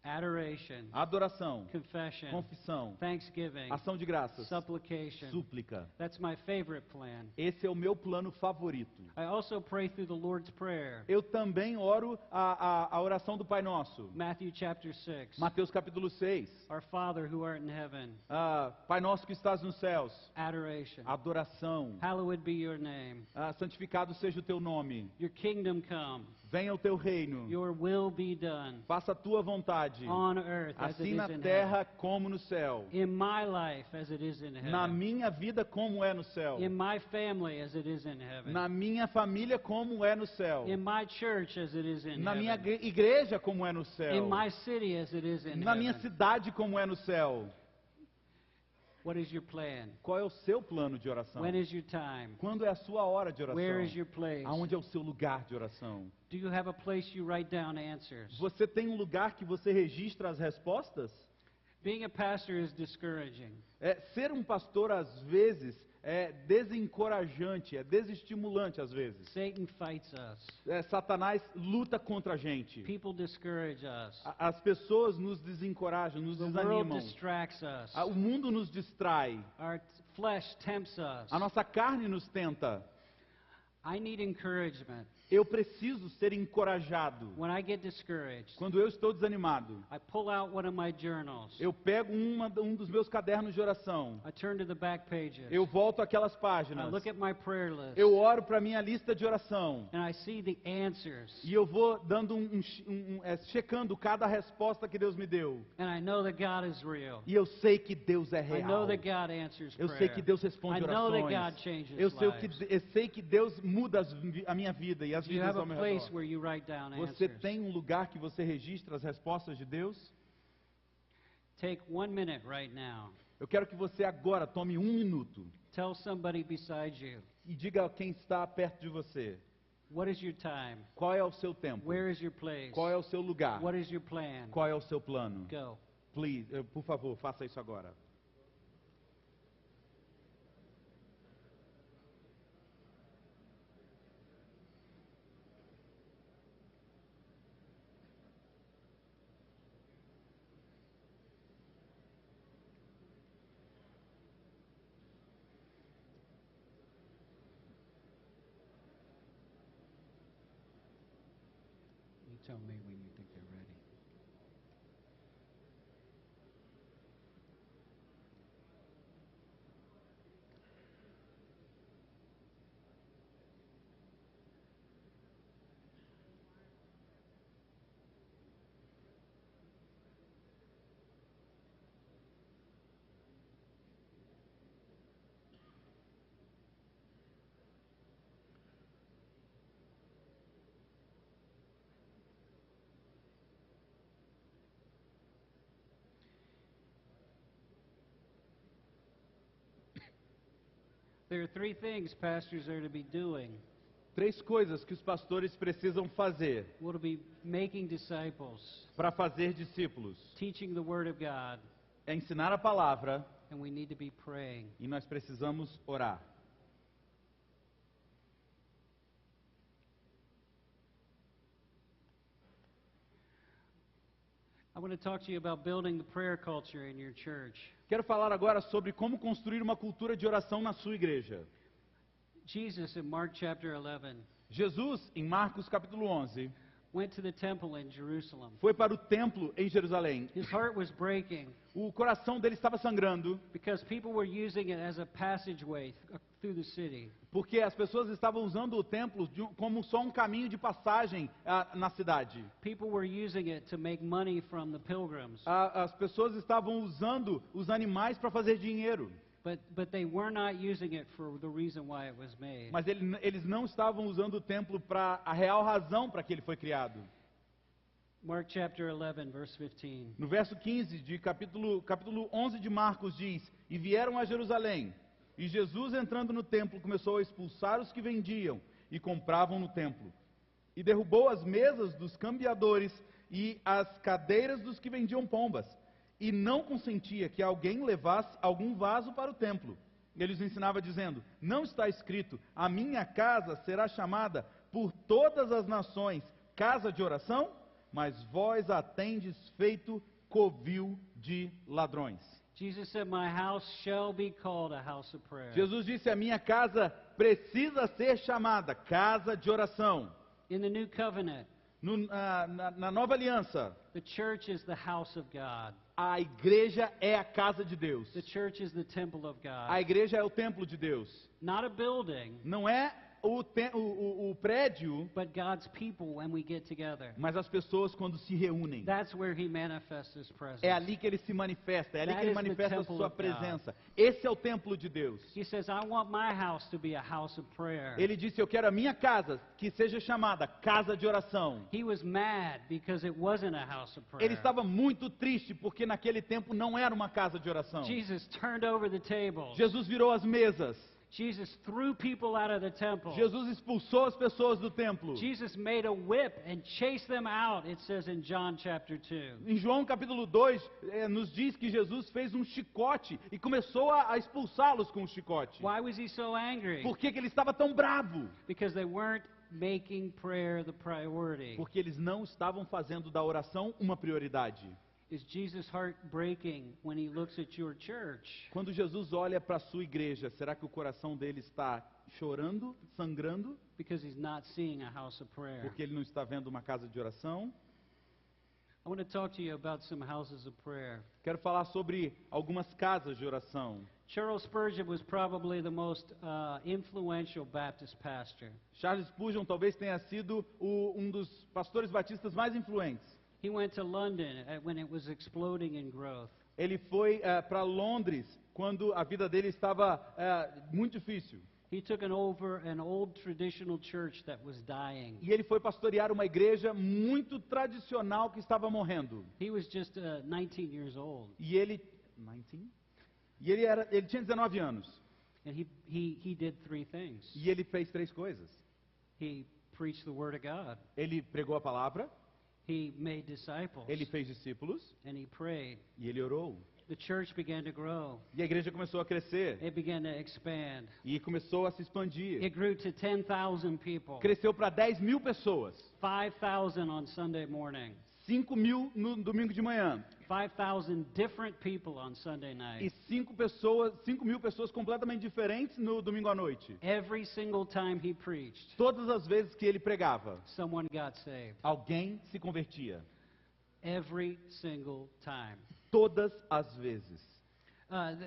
Adoration, Adoração, confession, confissão, thanksgiving, ação de graças, supplication. súplica. That's my favorite plan. Esse é o meu plano favorito. I also pray through the Lord's Prayer. Eu também oro a oração do Pai Nosso. Matthew chapter 6. Mateus capítulo 6. Our Father who art in heaven. Pai Nosso que estás nos céus. Adoration. Adoração. Hallowed be your name. Santificado seja o teu nome. Your kingdom come. Venha o teu reino. Your will be done. Faça a tua vontade. On earth as it Assim is na in terra heaven. como no céu. In my life as it is in Na heaven. minha vida como é no céu. In my family as it is in heaven. Na minha família como é no céu. In my church as it is in Na minha heaven. igreja como é no céu. In my city as it is in Na minha heaven. cidade como é no céu. What is your plan? Qual é o seu plano de oração? When is your time? Quando é a sua hora de oração? Where is your place? Aonde é o seu lugar de oração? Do you have a place you write down answers? Você tem um lugar que você registra as respostas? Being a pastor is discouraging. Ser um pastor às vezes é desencorajante, é desestimulante às vezes. Satan fights us. Satanás luta contra a gente. People discourage us. As pessoas nos desencorajam, nos The world desanimam. distracts us. O mundo nos distrai. Our flesh tempts us. A nossa carne nos tenta. I need encouragement. Eu preciso ser encorajado. When I get discouraged, Quando eu estou desanimado, I pull out one of my journals. eu pego um dos meus cadernos de oração. I turn to the back pages. Eu volto àquelas I páginas. look at my prayer list. Eu oro para minha lista de oração. And I see the answers. E eu vou dando checando cada resposta que Deus me deu. And I know that God is real. E eu sei que Deus é I know real. that God answers Eu prayer. sei que Deus responde I know that orações. God changes Eu lives. sei que Deus muda a minha vida e as Do you vidas have ao a meu place redor. where you write down Você answers? tem um lugar que você registra as respostas de Deus? Take 1 minute right now. Eu quero que você agora tome 1 minuto Tell somebody beside you, e diga a quem está perto de você. what is your time? Qual é o seu tempo? Where is your place? Qual é o seu lugar? What is your plan? Qual é o seu plano? Go. Please, por favor, faça isso agora. You tell me when you think they're ready. There are 3 things pastors are to be doing. 3 coisas que os pastores precisam fazer We're to be making disciples, para fazer discípulos. teaching the Word of God, É ensinar a palavra and we need to be praying. e nós precisamos orar. I want to talk to you about building the prayer culture in your church. Quero falar agora sobre como construir uma cultura de oração na sua igreja. Jesus in Mark chapter 11 Jesus, em Marcos capítulo 11, went to the temple in Jerusalem. Foi para o templo em Jerusalém. His heart was breaking O coração dele estava sangrando, because people were using it as a passageway through the city. porque as pessoas estavam usando o templo como só um caminho de passagem na cidade. People were using it to make money from the pilgrims. As pessoas estavam usando os animais para fazer dinheiro, But they were not using it for the reason why it was made. mas eles não estavam usando o templo para a real razão para que ele foi criado. Mark chapter 11, verse 15. No verso 15 de capítulo 11 de Marcos diz: E vieram a Jerusalém, e Jesus, entrando no templo, começou a expulsar os que vendiam e compravam no templo, e derrubou as mesas dos cambiadores e as cadeiras dos que vendiam pombas, e não consentia que alguém levasse algum vaso para o templo. Ele os ensinava dizendo: Não está escrito, a minha casa será chamada por todas as nações casa de oração? Mas vós a tendes feito covil de ladrões. Jesus said, "My house shall be called a house of prayer." Jesus disse: a minha casa precisa ser chamada casa de oração. In the new covenant, Na nova aliança, the church is the house of God. a igreja é a casa de Deus. The church is the temple of A God. igreja é o templo de Deus. Not a building, Não é o prédio, but God's people when we get together. mas as pessoas quando se reúnem. That's where he manifests his presence. É ali que ele se manifesta, é ali That que ele is the manifesta a temple sua of God. presença. Esse é o templo de Deus. He says, "I want my house to be a house of prayer." Ele disse: eu quero a minha casa que seja chamada casa de oração. He was mad because it wasn't a house of prayer. Ele estava muito triste porque naquele tempo não era uma casa de oração. Jesus turned over the tables. Jesus virou as mesas. Jesus threw people out of the temple. Jesus expulsou as pessoas do templo. Jesus made a whip and chased them out, it says in John chapter 2. Em João capítulo 2, nos diz que Jesus fez um chicote e começou a expulsá-los com o chicote. Why was he so angry? Por que ele estava tão bravo? Because they weren't making prayer the priority. Porque eles não estavam fazendo da oração uma prioridade. Is Jesus' heart breaking when he looks at your church? Quando Jesus olha para a sua igreja, será que o coração dele está chorando, sangrando? Because he's not seeing a house of prayer. Porque ele não está vendo uma casa de oração? I want to talk to you about some houses of prayer. Quero falar sobre algumas casas de oração. Charles Spurgeon was probably the most influential Baptist pastor. Charles Spurgeon talvez tenha sido um dos pastores batistas mais influentes. He went to London when it was exploding in growth. Ele foi para Londres quando a vida dele estava muito difícil. He took an old traditional church that was dying. E ele foi pastorear uma igreja muito tradicional que estava morrendo. He was just 19 years old. E ele 19? E ele tinha 19 anos. And he did three things. E ele fez três coisas. He preached the word of God. Ele pregou a palavra, He made disciples. ele fez discípulos And he prayed. e ele orou. The church began to grow. E a igreja começou a crescer It began to expand. e começou a se expandir. It grew to 10,000 people. Cresceu para 10 mil pessoas, 5,000 on Sunday morning. 5 mil no domingo de manhã 5,000 different people on Sunday night. e 5 mil pessoas completamente diferentes no domingo à noite. Every single time he preached, Todas as vezes que ele pregava, someone got saved. alguém se convertia. Every single time. Todas as vezes.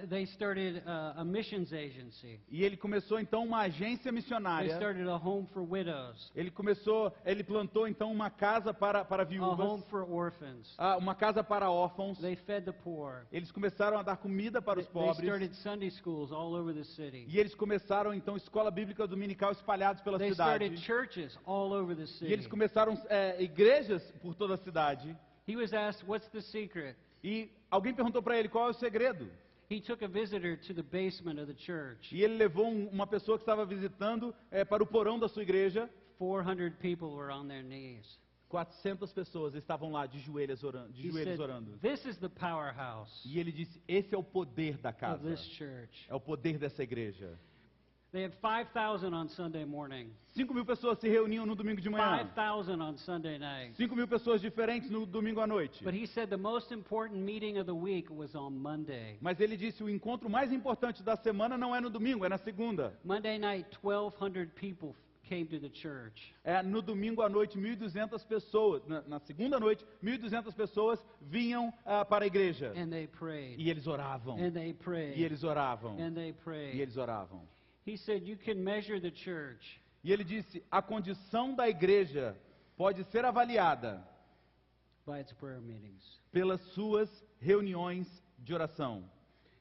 They started a missions agency. E ele começou então uma agência They missionária. started a home for widows, Ele plantou então uma casa para a home viúvas, for orphans. uma casa para órfãos. They fed the poor. Eles começaram a dar comida para os They pobres. started Sunday schools all over the city. E eles começaram então escola bíblica dominical espalhados pela They cidade. started churches all over the E eles city. começaram igrejas por toda a cidade. He was asked, "What's the secret?" E alguém perguntou para ele qual é o segredo. He took a visitor to the basement of the church. E ele levou uma pessoa que estava visitando para o porão da sua igreja. 400 people were on their knees. 400 pessoas estavam lá de joelhos orando. He said, "This is the powerhouse E ele disse: esse é o poder da of casa. this church." É o poder dessa igreja. They had 5,000 on Sunday morning, 5 mil pessoas se reuniam no domingo de manhã. 5,000 on Sunday night. 5 mil pessoas diferentes no domingo à noite. But he said the most important meeting of the week was on Monday. Mas ele disse: o encontro mais importante da semana não é no domingo, é na segunda. Monday night, 1,200 people came to the church. No domingo à noite, 1.200 pessoas, na segunda noite, 1.200 pessoas vinham para a igreja. And they prayed. E eles oravam. And they prayed. E eles oravam. And they prayed. E eles oravam. He said, you can measure the church E ele disse, a condição da igreja pode ser avaliada by its prayer meetings. pelas suas reuniões de oração.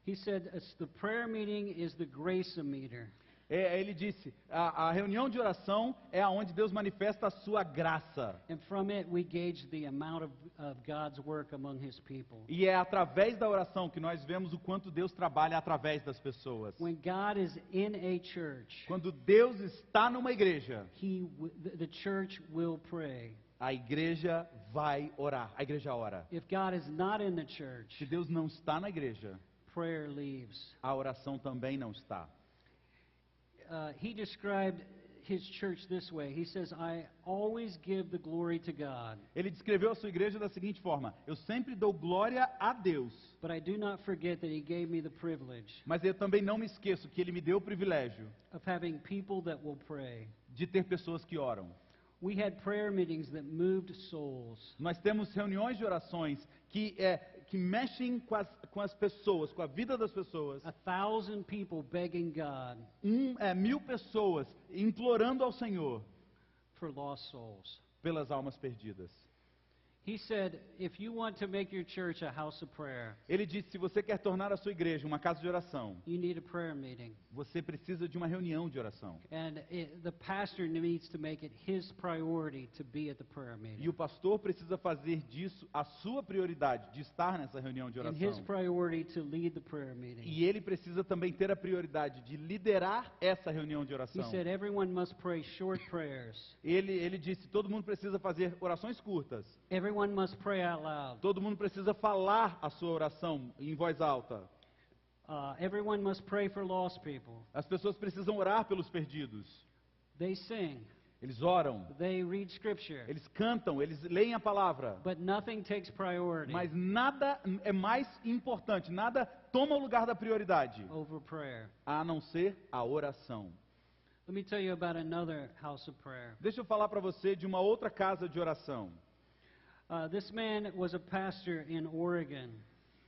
He said, the prayer meeting is the grace-o-meter. Ele disse, a reunião de oração é onde Deus manifesta a sua graça. And from it we gauge the amount of God's work among His people. E é através da oração que nós vemos o quanto Deus trabalha através das pessoas. When God is in a church, Quando Deus está numa igreja, the church will pray. a igreja vai orar. A igreja ora. If God is not in the Se church, Deus não está na igreja, prayer leaves. a oração também não está. He described his church this way. He says, I always give the glory to God, Ele descreveu a sua igreja da seguinte forma: eu sempre dou glória a Deus, but I do not forget that He gave me the privilege mas eu também não me esqueço que Ele me deu o privilégio of having people that will pray. de ter pessoas que oram. We had prayer meetings that moved souls. Nós temos reuniões de orações que mexem com as pessoas, com a vida das pessoas. 1,000 people begging God 1.000 pessoas implorando ao Senhor for lost souls. pelas almas perdidas. He said, if you want to make your church a house of prayer, Ele disse, se você quer tornar a sua igreja uma casa de oração, you need a prayer meeting. você precisa de uma reunião de oração. And the pastor needs to make it his priority to be at the prayer meeting. E o pastor precisa fazer disso a sua prioridade, de estar nessa reunião de And his oração. priority to lead the prayer meeting. E ele precisa também ter a prioridade de liderar essa reunião de He oração. said everyone must pray short prayers. Ele disse, todo mundo precisa fazer orações curtas. Everyone must pray out loud. Todo mundo precisa falar a sua oração em voz alta. Everyone must pray for lost people. As pessoas precisam orar pelos perdidos. They sing. Eles oram, They read scripture. eles cantam, eles leem a palavra. But nothing takes priority Mas nada é mais importante, nada toma o lugar da prioridade, over prayer. a não ser a oração. Let me tell you about another house of prayer. Deixa eu falar para você de uma outra casa de oração. This man was a pastor in Oregon,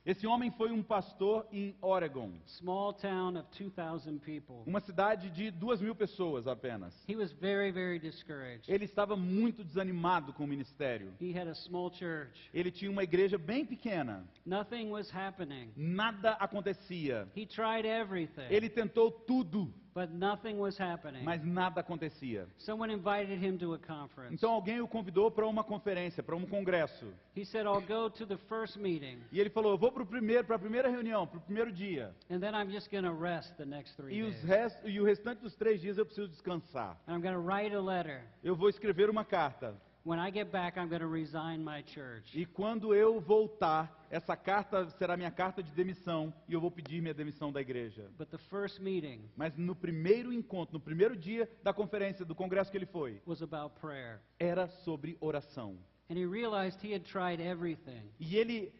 Esse homem foi um pastor em Oregon, small town of 2,000 people. uma cidade de 2.000 pessoas apenas. He was very, very discouraged. Ele estava muito desanimado com o ministério. He had a small church. Ele tinha uma igreja bem pequena. Nothing was happening. Nada acontecia. He tried everything, Ele tentou tudo, but nothing was happening. mas nada acontecia. Someone invited him to a conference. Então alguém o convidou para uma conferência, para um congresso. He said, I'll go to the first meeting, E ele falou, eu vou para a primeira reunião, para o primeiro dia. and then I'm just going to rest the next 3 E, days. o restante dos 3 dias eu preciso descansar. And I'm going to write a letter. Eu vou escrever uma carta. When I get back, I'm going to resign my church. E quando eu voltar, essa carta será minha carta de demissão. E eu vou pedir minha demissão da igreja. But the first meeting Mas no primeiro encontro, no primeiro dia da conferência, do congresso que ele foi, was about prayer. era sobre oração. And he realized he had tried everything E ele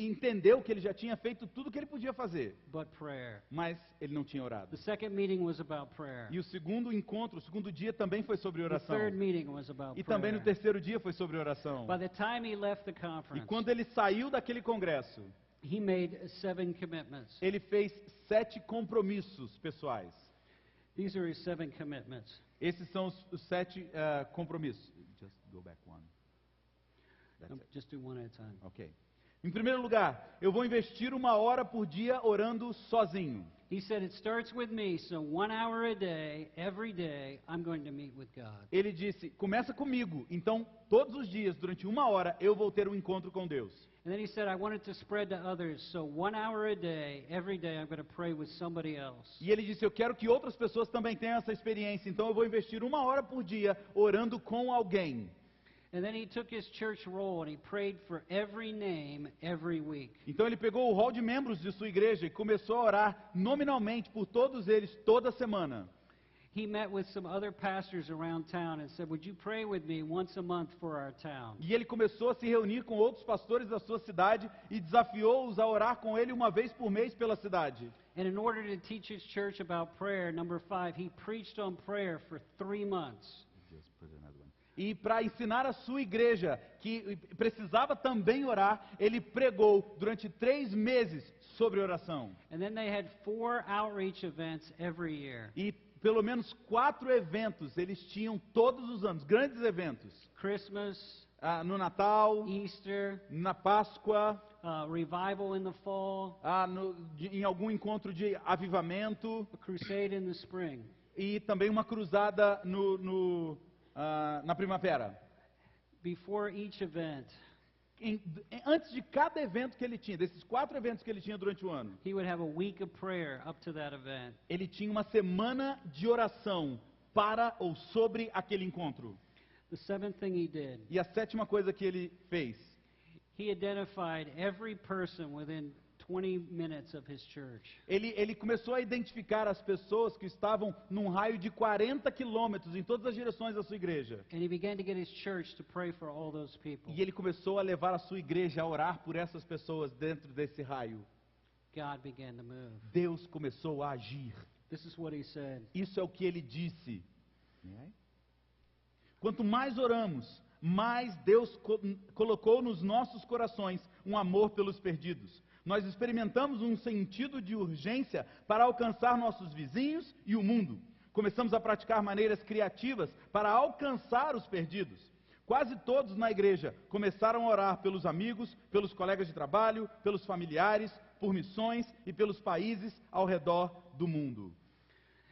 entendeu que ele já tinha feito tudo o que ele podia fazer. but prayer. Mas ele não tinha orado. The second meeting was about prayer. E o segundo encontro, o segundo dia também foi sobre The oração. third meeting was about E também no prayer. terceiro dia foi sobre oração. By the time he left the E conference, quando ele saiu daquele congresso, he made 7 commitments. ele fez 7 compromissos pessoais. These are his 7 commitments. Esses são os 7 compromissos. Just go back one. That's it. Just do one at a time. Ok. Em primeiro lugar, eu vou investir 1 hora por dia orando sozinho. He said, it starts with me, so 1 hour a day, every day, I'm going to meet with God. Ele disse, começa comigo. Então, todos os dias, durante 1 hora, eu vou ter um encontro com Deus. And then he said, I want it to spread to others, so 1 hour a day, every day, I'm going to pray with somebody else. E ele disse, eu quero que outras pessoas também tenham essa experiência. Então, eu vou investir 1 hora por dia orando com alguém. And then he took his church roll and he prayed for every name every week. Então ele pegou o rol de membros de sua igreja e começou a orar nominalmente por todos eles toda semana. He met with some other pastors around town and said, would you pray with me once a month for our town? E ele começou a se reunir com outros pastores da sua cidade e desafiou-os a orar com ele uma vez por mês pela cidade. And in order to teach his church about prayer, number 5, he preached on prayer for 3 months. E para ensinar a sua igreja que precisava também orar, ele pregou durante 3 meses sobre oração. And then they had 4 outreach events every year. E pelo menos 4 eventos eles tinham todos os anos, grandes eventos. Christmas, No Natal, Easter, na Páscoa, revival in the fall, em algum encontro de avivamento a crusade in the spring. e também uma cruzada na primavera. Before each event, Antes de cada evento que ele tinha, desses 4 eventos que ele tinha durante o ano, he would have a week of prayer up to that event. ele tinha uma semana de oração para ou sobre aquele encontro. The 7th thing he did, E a 7ª coisa que ele fez, he identified every person within 20 minutes of his church. ele começou a identificar as pessoas que estavam num raio de 40 quilômetros em todas as direções da sua igreja. And he began to get his church to pray for all those people. E ele começou a levar a sua igreja a orar por essas pessoas dentro desse raio. God began to move. Deus começou a agir. This is what he said. Isso é o que ele disse. Quanto mais oramos, mais Deus colocou nos nossos corações um amor pelos perdidos. Nós experimentamos um sentido de urgência para alcançar nossos vizinhos e o mundo. Começamos a praticar maneiras criativas para alcançar os perdidos. Quase todos na igreja começaram a orar pelos amigos, pelos colegas de trabalho, pelos familiares, por missões e pelos países ao redor do mundo.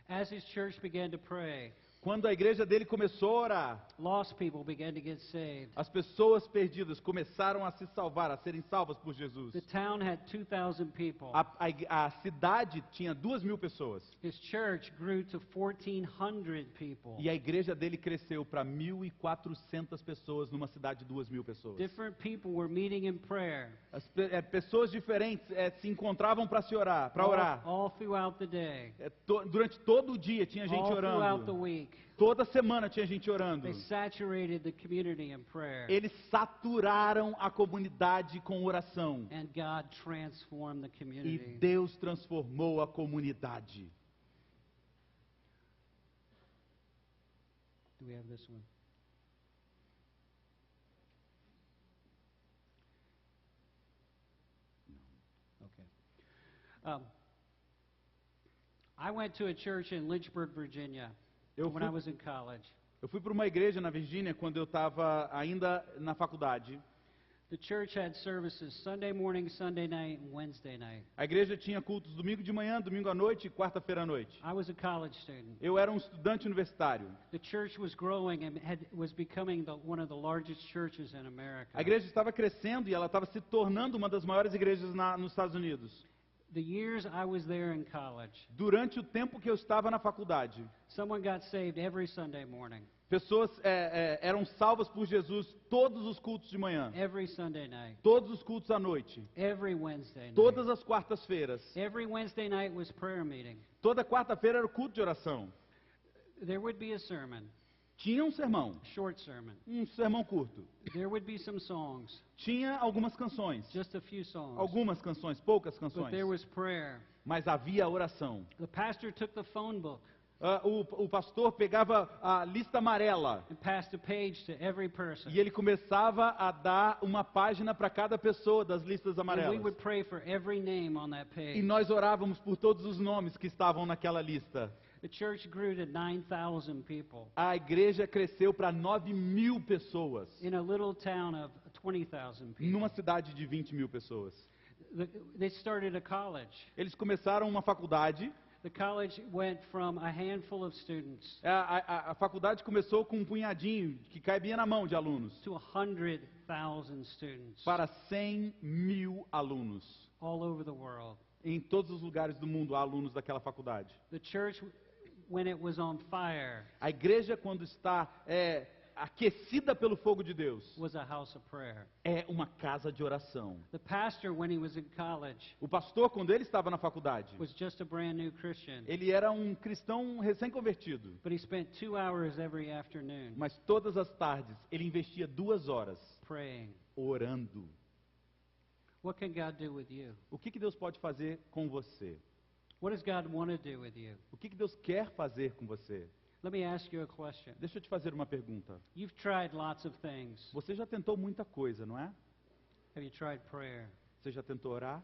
As his church began to pray, Quando a igreja dele começou a orar, lost people began to get saved. as pessoas perdidas começaram a se salvar, a serem salvas por Jesus. The town had 2,000 people. A cidade tinha 2.000 pessoas. His church grew to 1,400 people. E a igreja dele cresceu para 1.400 pessoas numa cidade de 2.000 pessoas. Different people were meeting in prayer Pessoas diferentes se encontravam para orar. all throughout the day, Durante todo o dia tinha gente all throughout the orando. week. Toda semana tinha gente orando. They saturated the community in prayer. Eles saturaram a comunidade com oração. And God transformed the E community. Deus transformou a comunidade. Do we have this one? Okay. I went to a church in Lynchburg, Virginia, when I was in college. Eu fui para uma igreja na Virgínia quando eu estava ainda na faculdade. The church had services Sunday morning, Sunday night, and Wednesday night. A igreja tinha cultos domingo de manhã, domingo à noite e quarta-feira à noite. I was a college student. Eu era um estudante universitário. The church was growing and was becoming one of the largest churches in America. A igreja estava crescendo e ela estava se tornando uma das maiores igrejas nos Estados Unidos. The years I was there in college, Durante o tempo que eu estava na faculdade, someone got saved every Sunday morning, pessoas eram salvas por Jesus todos os cultos de manhã, every Sunday night, todos os cultos à noite, every Wednesday night. todas as quartas-feiras. Every Wednesday night was prayer meeting. Toda quarta-feira era o culto de oração. There would be a sermon, Tinha um sermão, short sermon. um sermão curto. There would be some songs, Tinha algumas canções, just a few songs. algumas canções, poucas But canções, there was prayer. mas havia oração. The pastor took the phone book O pastor pegava a lista amarela and passed a page to every person. e ele começava a dar uma página para cada pessoa das listas And we amarelas. would pray for every name on that E page. nós orávamos por todos os nomes que estavam naquela lista. The church grew to 9,000 people A igreja cresceu para 9.000 pessoas, in a little town of 20,000 people. numa cidade de 20.000 pessoas. They started a college. Eles começaram uma faculdade. The college went from a handful of students A faculdade começou com um punhadinho que cabia na mão de alunos, to 100,000 students para 100.000 alunos. all over the world. Em todos os lugares do mundo há alunos daquela faculdade. The church, when it was on fire, A igreja, quando está aquecida pelo fogo de Deus, was a house of prayer. é uma casa de oração. The pastor, when he was in college, O pastor, quando ele estava na faculdade, was just a brand new Christian, ele era um cristão recém-convertido. but he spent 2 hours every afternoon Mas todas as tardes ele investia 2 horas praying. orando. What can God do with you? O que Deus pode fazer com você? What does God want to do with you? O que Deus quer fazer com você? Let me ask you a question. Deixa eu te fazer uma pergunta. You've tried lots of things. Você já tentou muita coisa, não é? Have you tried prayer? Você já tentou orar?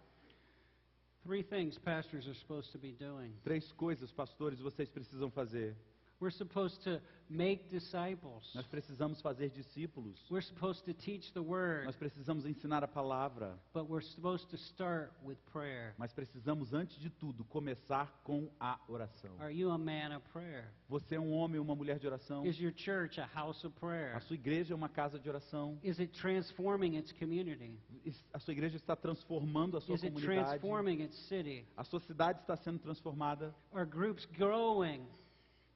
3 things pastors are supposed to be doing. 3 coisas, pastores, vocês precisam fazer. We're supposed to make disciples. Nós precisamos fazer discípulos. We're supposed to teach the word, Nós precisamos ensinar a palavra. but we're supposed to start with prayer. Mas precisamos, antes de tudo, começar com a oração. Are you a man of prayer? Você é um homem ou uma mulher de oração? Is your church a house of prayer? A sua igreja é uma casa de oração? Is it transforming its community? A sua igreja está transformando a sua Is it comunidade? transforming its city? A sua cidade está sendo transformada? Are groups growing?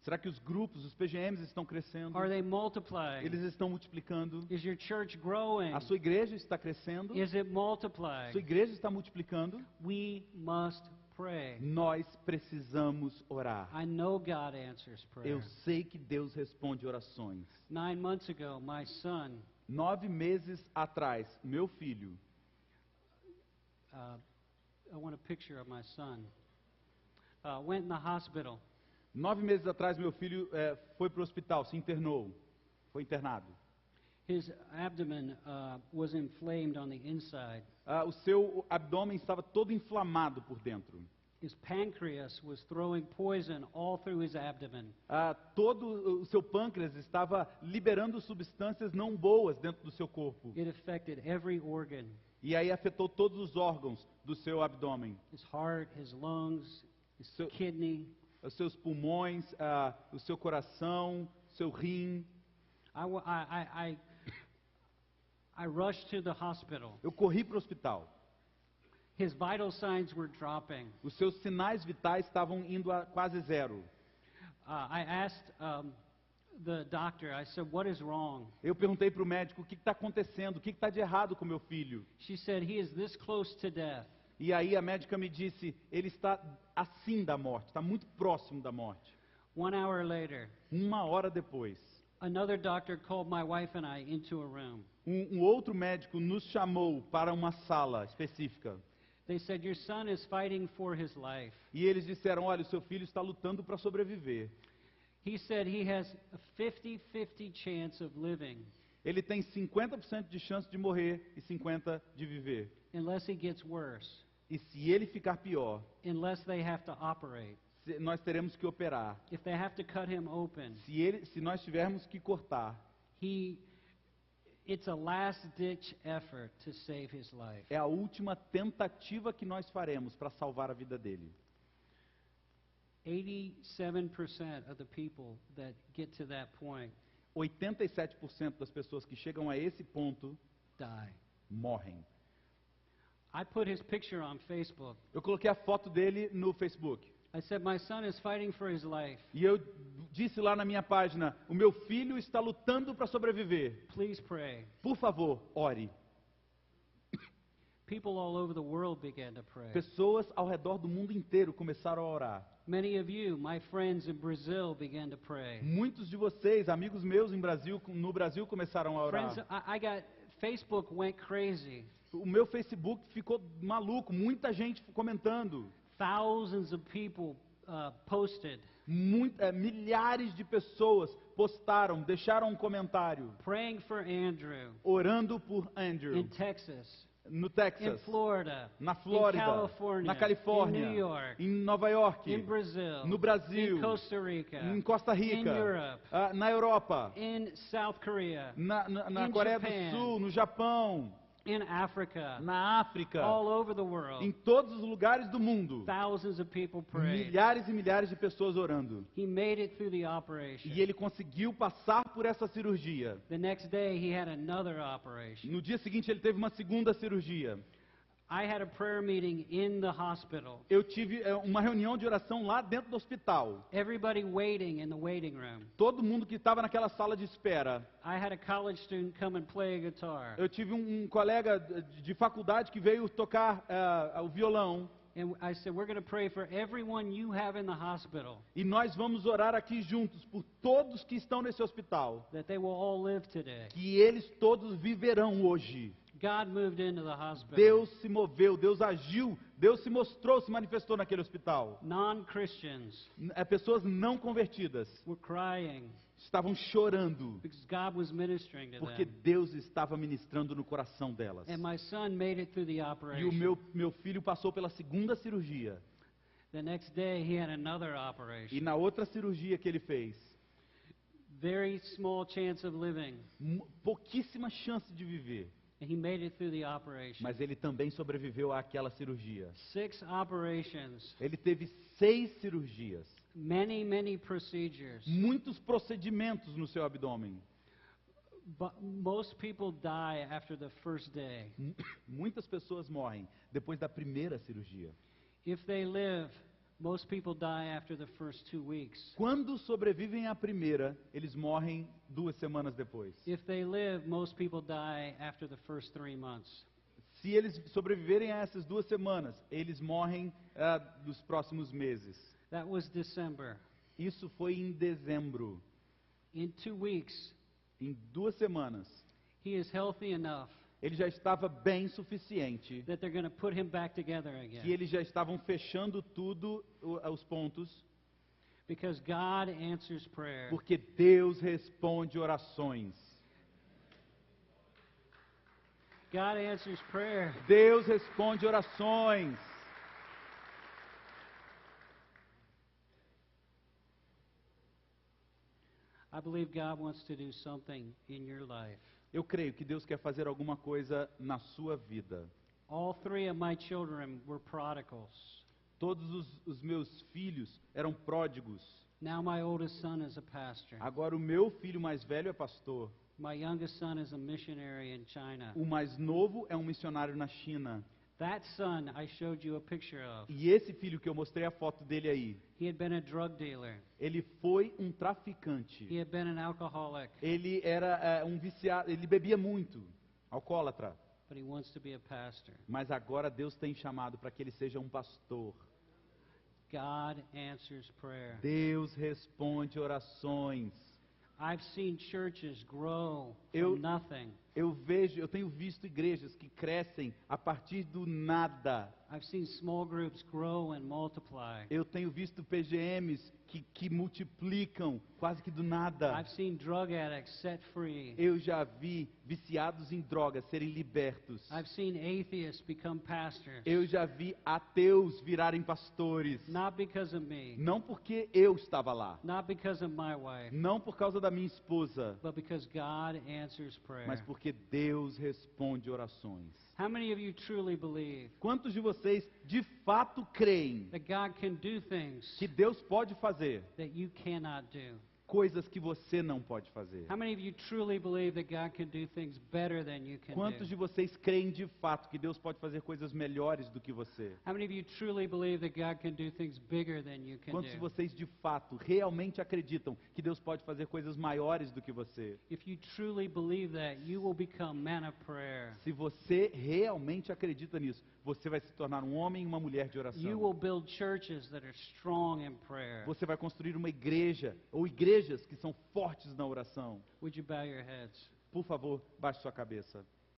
Será que os grupos, os PGMs estão crescendo? Are they multiplying? Eles estão multiplicando? Is your church growing? A sua igreja está crescendo? Is it A multiplying? sua igreja está multiplicando? We must pray. Nós precisamos orar. I know God answers Eu prayer. sei que Deus responde orações. 9 months ago, my son, 9 meses atrás, meu filho, I want a picture of my son, went in the hospital. 9 meses atrás, meu filho foi para o hospital, se internou, foi internado. His abdomen was inflamed on the inside. O seu abdômen estava todo inflamado por dentro. His pancreas was throwing poison all through his abdomen. Todo o seu pâncreas estava liberando substâncias não boas dentro do seu corpo. It affected every organ, E aí afetou todos os órgãos do seu abdômen. his heart, his lungs, his So- kidney. Os seus pulmões, o seu coração, seu rim. I rushed to the hospital. Eu corri para o hospital. His vital signs were dropping. Os seus sinais vitais estavam indo a quase zero. I asked the doctor, I said, what is wrong? Eu perguntei para o médico o que está acontecendo, o que está de errado com meu filho. She said, he is this close to death. E aí a médica me disse, ele está assim da morte, está muito próximo da morte. 1 hour later, 1 hora depois, another doctor called my wife and I into a room. um outro médico nos chamou para uma sala específica. They said, your son is fighting for his life. E eles disseram, olha, o seu filho está lutando para sobreviver. He said he has a 50-50 chance of living Ele tem 50% de chance de morrer e 50% de viver. unless he gets worse, E se ele ficar pior, unless they have to operate. nós teremos que operar. If they have to cut him open, Se nós tivermos que cortar, it's a last-ditch effort to save his life. é a última tentativa que nós faremos para salvar a vida dele. 87% of the people that get to that point 87% das pessoas que chegam a esse ponto die. morrem. I put his picture on Facebook. Eu coloquei a foto dele no Facebook. I said, my son is fighting for his life. E eu disse lá na minha página, o meu filho está lutando para sobreviver. Please pray. Por favor, ore. People all over the world began to pray. Pessoas ao redor do mundo inteiro começaram a orar. Many of you, my friends in Brazil, began to pray. Muitos de vocês, amigos meus no Brasil, começaram a orar. Friends, I got, Facebook went crazy. O meu Facebook ficou maluco, muita gente comentando. Thousands of people posted, Milhares de pessoas postaram, deixaram um comentário, praying for Andrew orando por Andrew, in Texas, no in Texas, Florida, na Flórida, in California, na Califórnia, in New York, em Nova York, in Brazil, no Brasil, in Costa Rica, em Costa Rica, in Europe, na Europa, in South Korea, na in Coreia Japan, do Sul, no Japão, in Africa, na África, all over the world. em todos os lugares do mundo. Thousands of people prayed. Milhares e milhares de pessoas orando. He made it through the operation. E ele conseguiu passar por essa cirurgia. The next day he had another operation. No dia seguinte ele teve uma segunda cirurgia. I had a prayer meeting in the hospital. Eu tive uma reunião de oração lá dentro do hospital. Everybody waiting in the waiting room. Todo mundo que estava naquela sala de espera. I had a college student come and play a guitar. Eu tive um colega de faculdade que veio tocar o violão. And I said, we're going to pray for everyone you have in the hospital, E nós vamos orar aqui juntos por todos que estão nesse hospital. that they will all live today. Que eles todos viverão hoje. God moved into the hospital. Deus se moveu, Deus agiu, Deus se mostrou, se manifestou naquele hospital. Non-Christians Pessoas não convertidas were crying estavam chorando, because God was ministering to porque them. Deus estava ministrando no coração delas. And my son made it through the E o operation. meu filho passou pela segunda cirurgia. The next day he had another E operation. na outra cirurgia que ele fez, Very small chance of living. pouquíssima chance de viver. And he made it through the operation. Mas ele também sobreviveu àquela cirurgia. 6 operations. Ele teve 6 cirurgias. Many procedures. Muitos procedimentos no seu abdômen. But most people die after the first day. Muitas pessoas morrem depois da primeira cirurgia. If they live, most people die after the first 2 weeks. Quando sobrevivem à primeira, eles morrem 2 semanas depois. If they live, most people die after the first 3 months. Se eles sobreviverem a essas 2 semanas, eles morrem nos próximos meses. That was December. Isso foi em dezembro. In 2 weeks, Em 2 semanas, he is healthy enough ele já estava bem suficiente, that they're going to put him back together que again. eles já estavam fechando tudo, os pontos, Because God answers prayer. porque Deus responde orações. God answers prayer. Deus responde orações. I believe God wants to do something in your life. Eu creio que Deus quer fazer alguma coisa na sua vida. All 3 of my children were prodigals. Todos os meus filhos eram pródigos. Now my oldest son is a pastor. Agora o meu filho mais velho é pastor. My youngest son is a missionary in China. O mais novo é um missionário na China. That son I showed you a picture of. E esse filho que eu mostrei a foto dele aí, He had been a drug dealer. ele foi um traficante. He had been an alcoholic, Ele era um viciado, ele bebia muito, alcoólatra. but he wants to be a pastor. Mas agora Deus tem chamado para que ele seja um pastor. God answers prayer. Deus responde orações. I've seen churches grow Eu- from nothing. Eu tenho visto igrejas que crescem a partir do nada. I've seen small groups grow and multiply. Eu tenho visto PGMs que multiplicam quase que do nada. I've seen drug addicts set free. Eu já vi viciados em drogas serem libertos. I've seen atheists become pastors. Eu já vi ateus virarem pastores. Not because of me, Não porque eu estava lá. not because of my wife, Não por causa da minha esposa. but because God answers prayer. Mas porque Deus responde orações. How many of you truly believe Quantos de vocês de fato creem that God can do things que Deus pode fazer that you cannot do? coisas que você não pode fazer? How many of you truly believe that God can do things better than you can Quantos de do? vocês creem de fato que Deus pode fazer coisas melhores do que você? How many of you truly believe that God can do things bigger than you can Quantos de do? vocês de fato realmente acreditam que Deus pode fazer coisas maiores do que você? If you truly believe that, you will become men of prayer. Se você realmente acredita nisso, você vai se tornar um homem e uma mulher de You oração. will build churches that are strong in prayer. Você vai construir uma igreja ou igrejas que são fortes na oração. Would you bow your heads? Por favor, baixe sua cabeça.